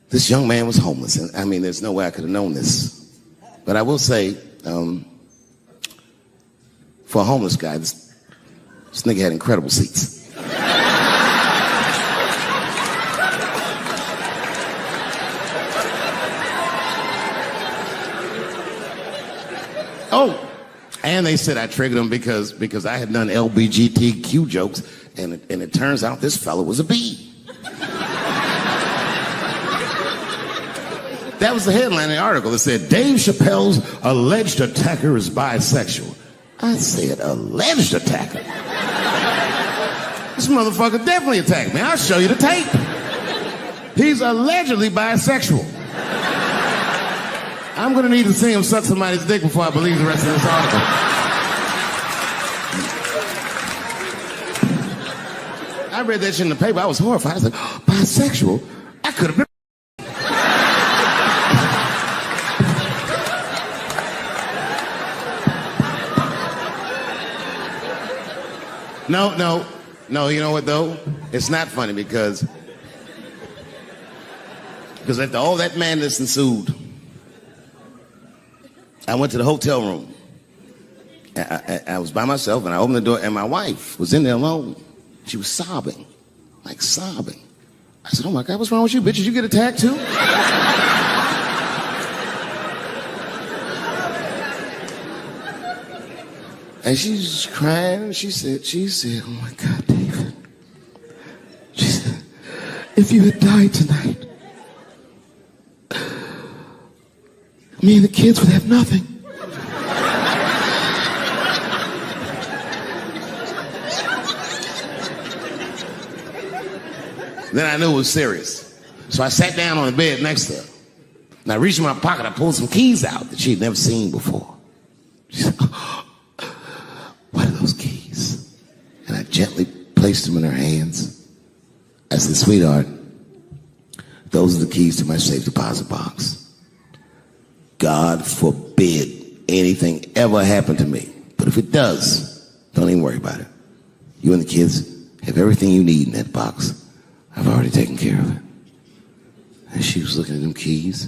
this young man was homeless. And I mean, there's no way I could have known this. But I will say, for a homeless guy, this nigga had incredible seats. Oh, and they said I triggered him because I had done LBGTQ jokes, and it turns out this fella was a bee. That was the headline of the article. It said, Dave Chappelle's alleged attacker is bisexual. I said, alleged attacker? This motherfucker definitely attacked me. I'll show you the tape. He's allegedly bisexual. I'm gonna need to see him suck somebody's dick before I believe the rest of this article. I read that shit in the paper. I was horrified. I said, oh, bisexual? I could have been. No, you know what though? It's not funny because after all that madness ensued, I went to the hotel room. I was by myself and I opened the door and my wife was in there alone. She was sobbing, like sobbing. I said, oh my God, what's wrong with you, bitch? Did you get attacked too? And she's crying, and she said, oh my God, David. She said, if you had died tonight, me and the kids would have nothing. Then I knew it was serious. So I sat down on the bed next to her. And I reached in my pocket, I pulled some keys out that she'd never seen before. She said, what are those keys? And I gently placed them in her hands. I said, sweetheart, those are the keys to my safe deposit box. God forbid anything ever happen to me. But if it does, don't even worry about it. You and the kids have everything you need in that box. I've already taken care of it. And she was looking at them keys,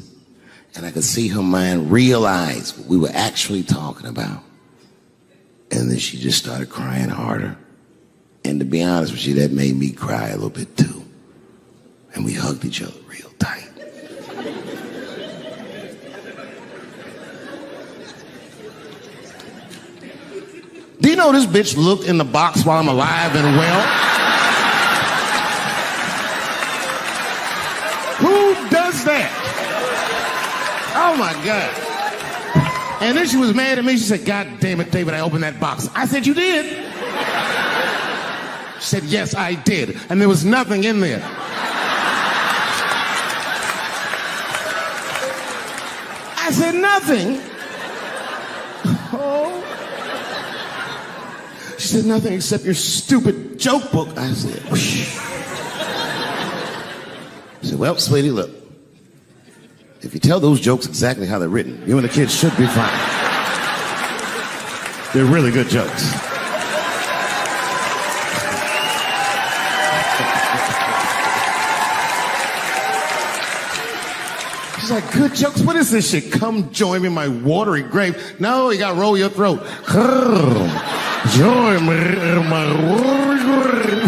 and I could see her mind realize what we were actually talking about. And then she just started crying harder. And to be honest with you, that made me cry a little bit too. And we hugged each other real tight. Do you know this bitch looked in the box while I'm alive and well? Who does that? Oh my God. And then she was mad at me. She said, God damn it, David, I opened that box. I said, you did? She said, yes, I did. And there was nothing in there. I said, nothing? Oh. She said, nothing except your stupid joke book. I said, whoosh. She said, well, sweetie, look. If you tell those jokes exactly how they're written, you and the kids should be fine. They're really good jokes. She
She's like, good jokes? What is this shit? Come join me in my watery grave. No, you gotta roll your throat. Join me in my watery grave.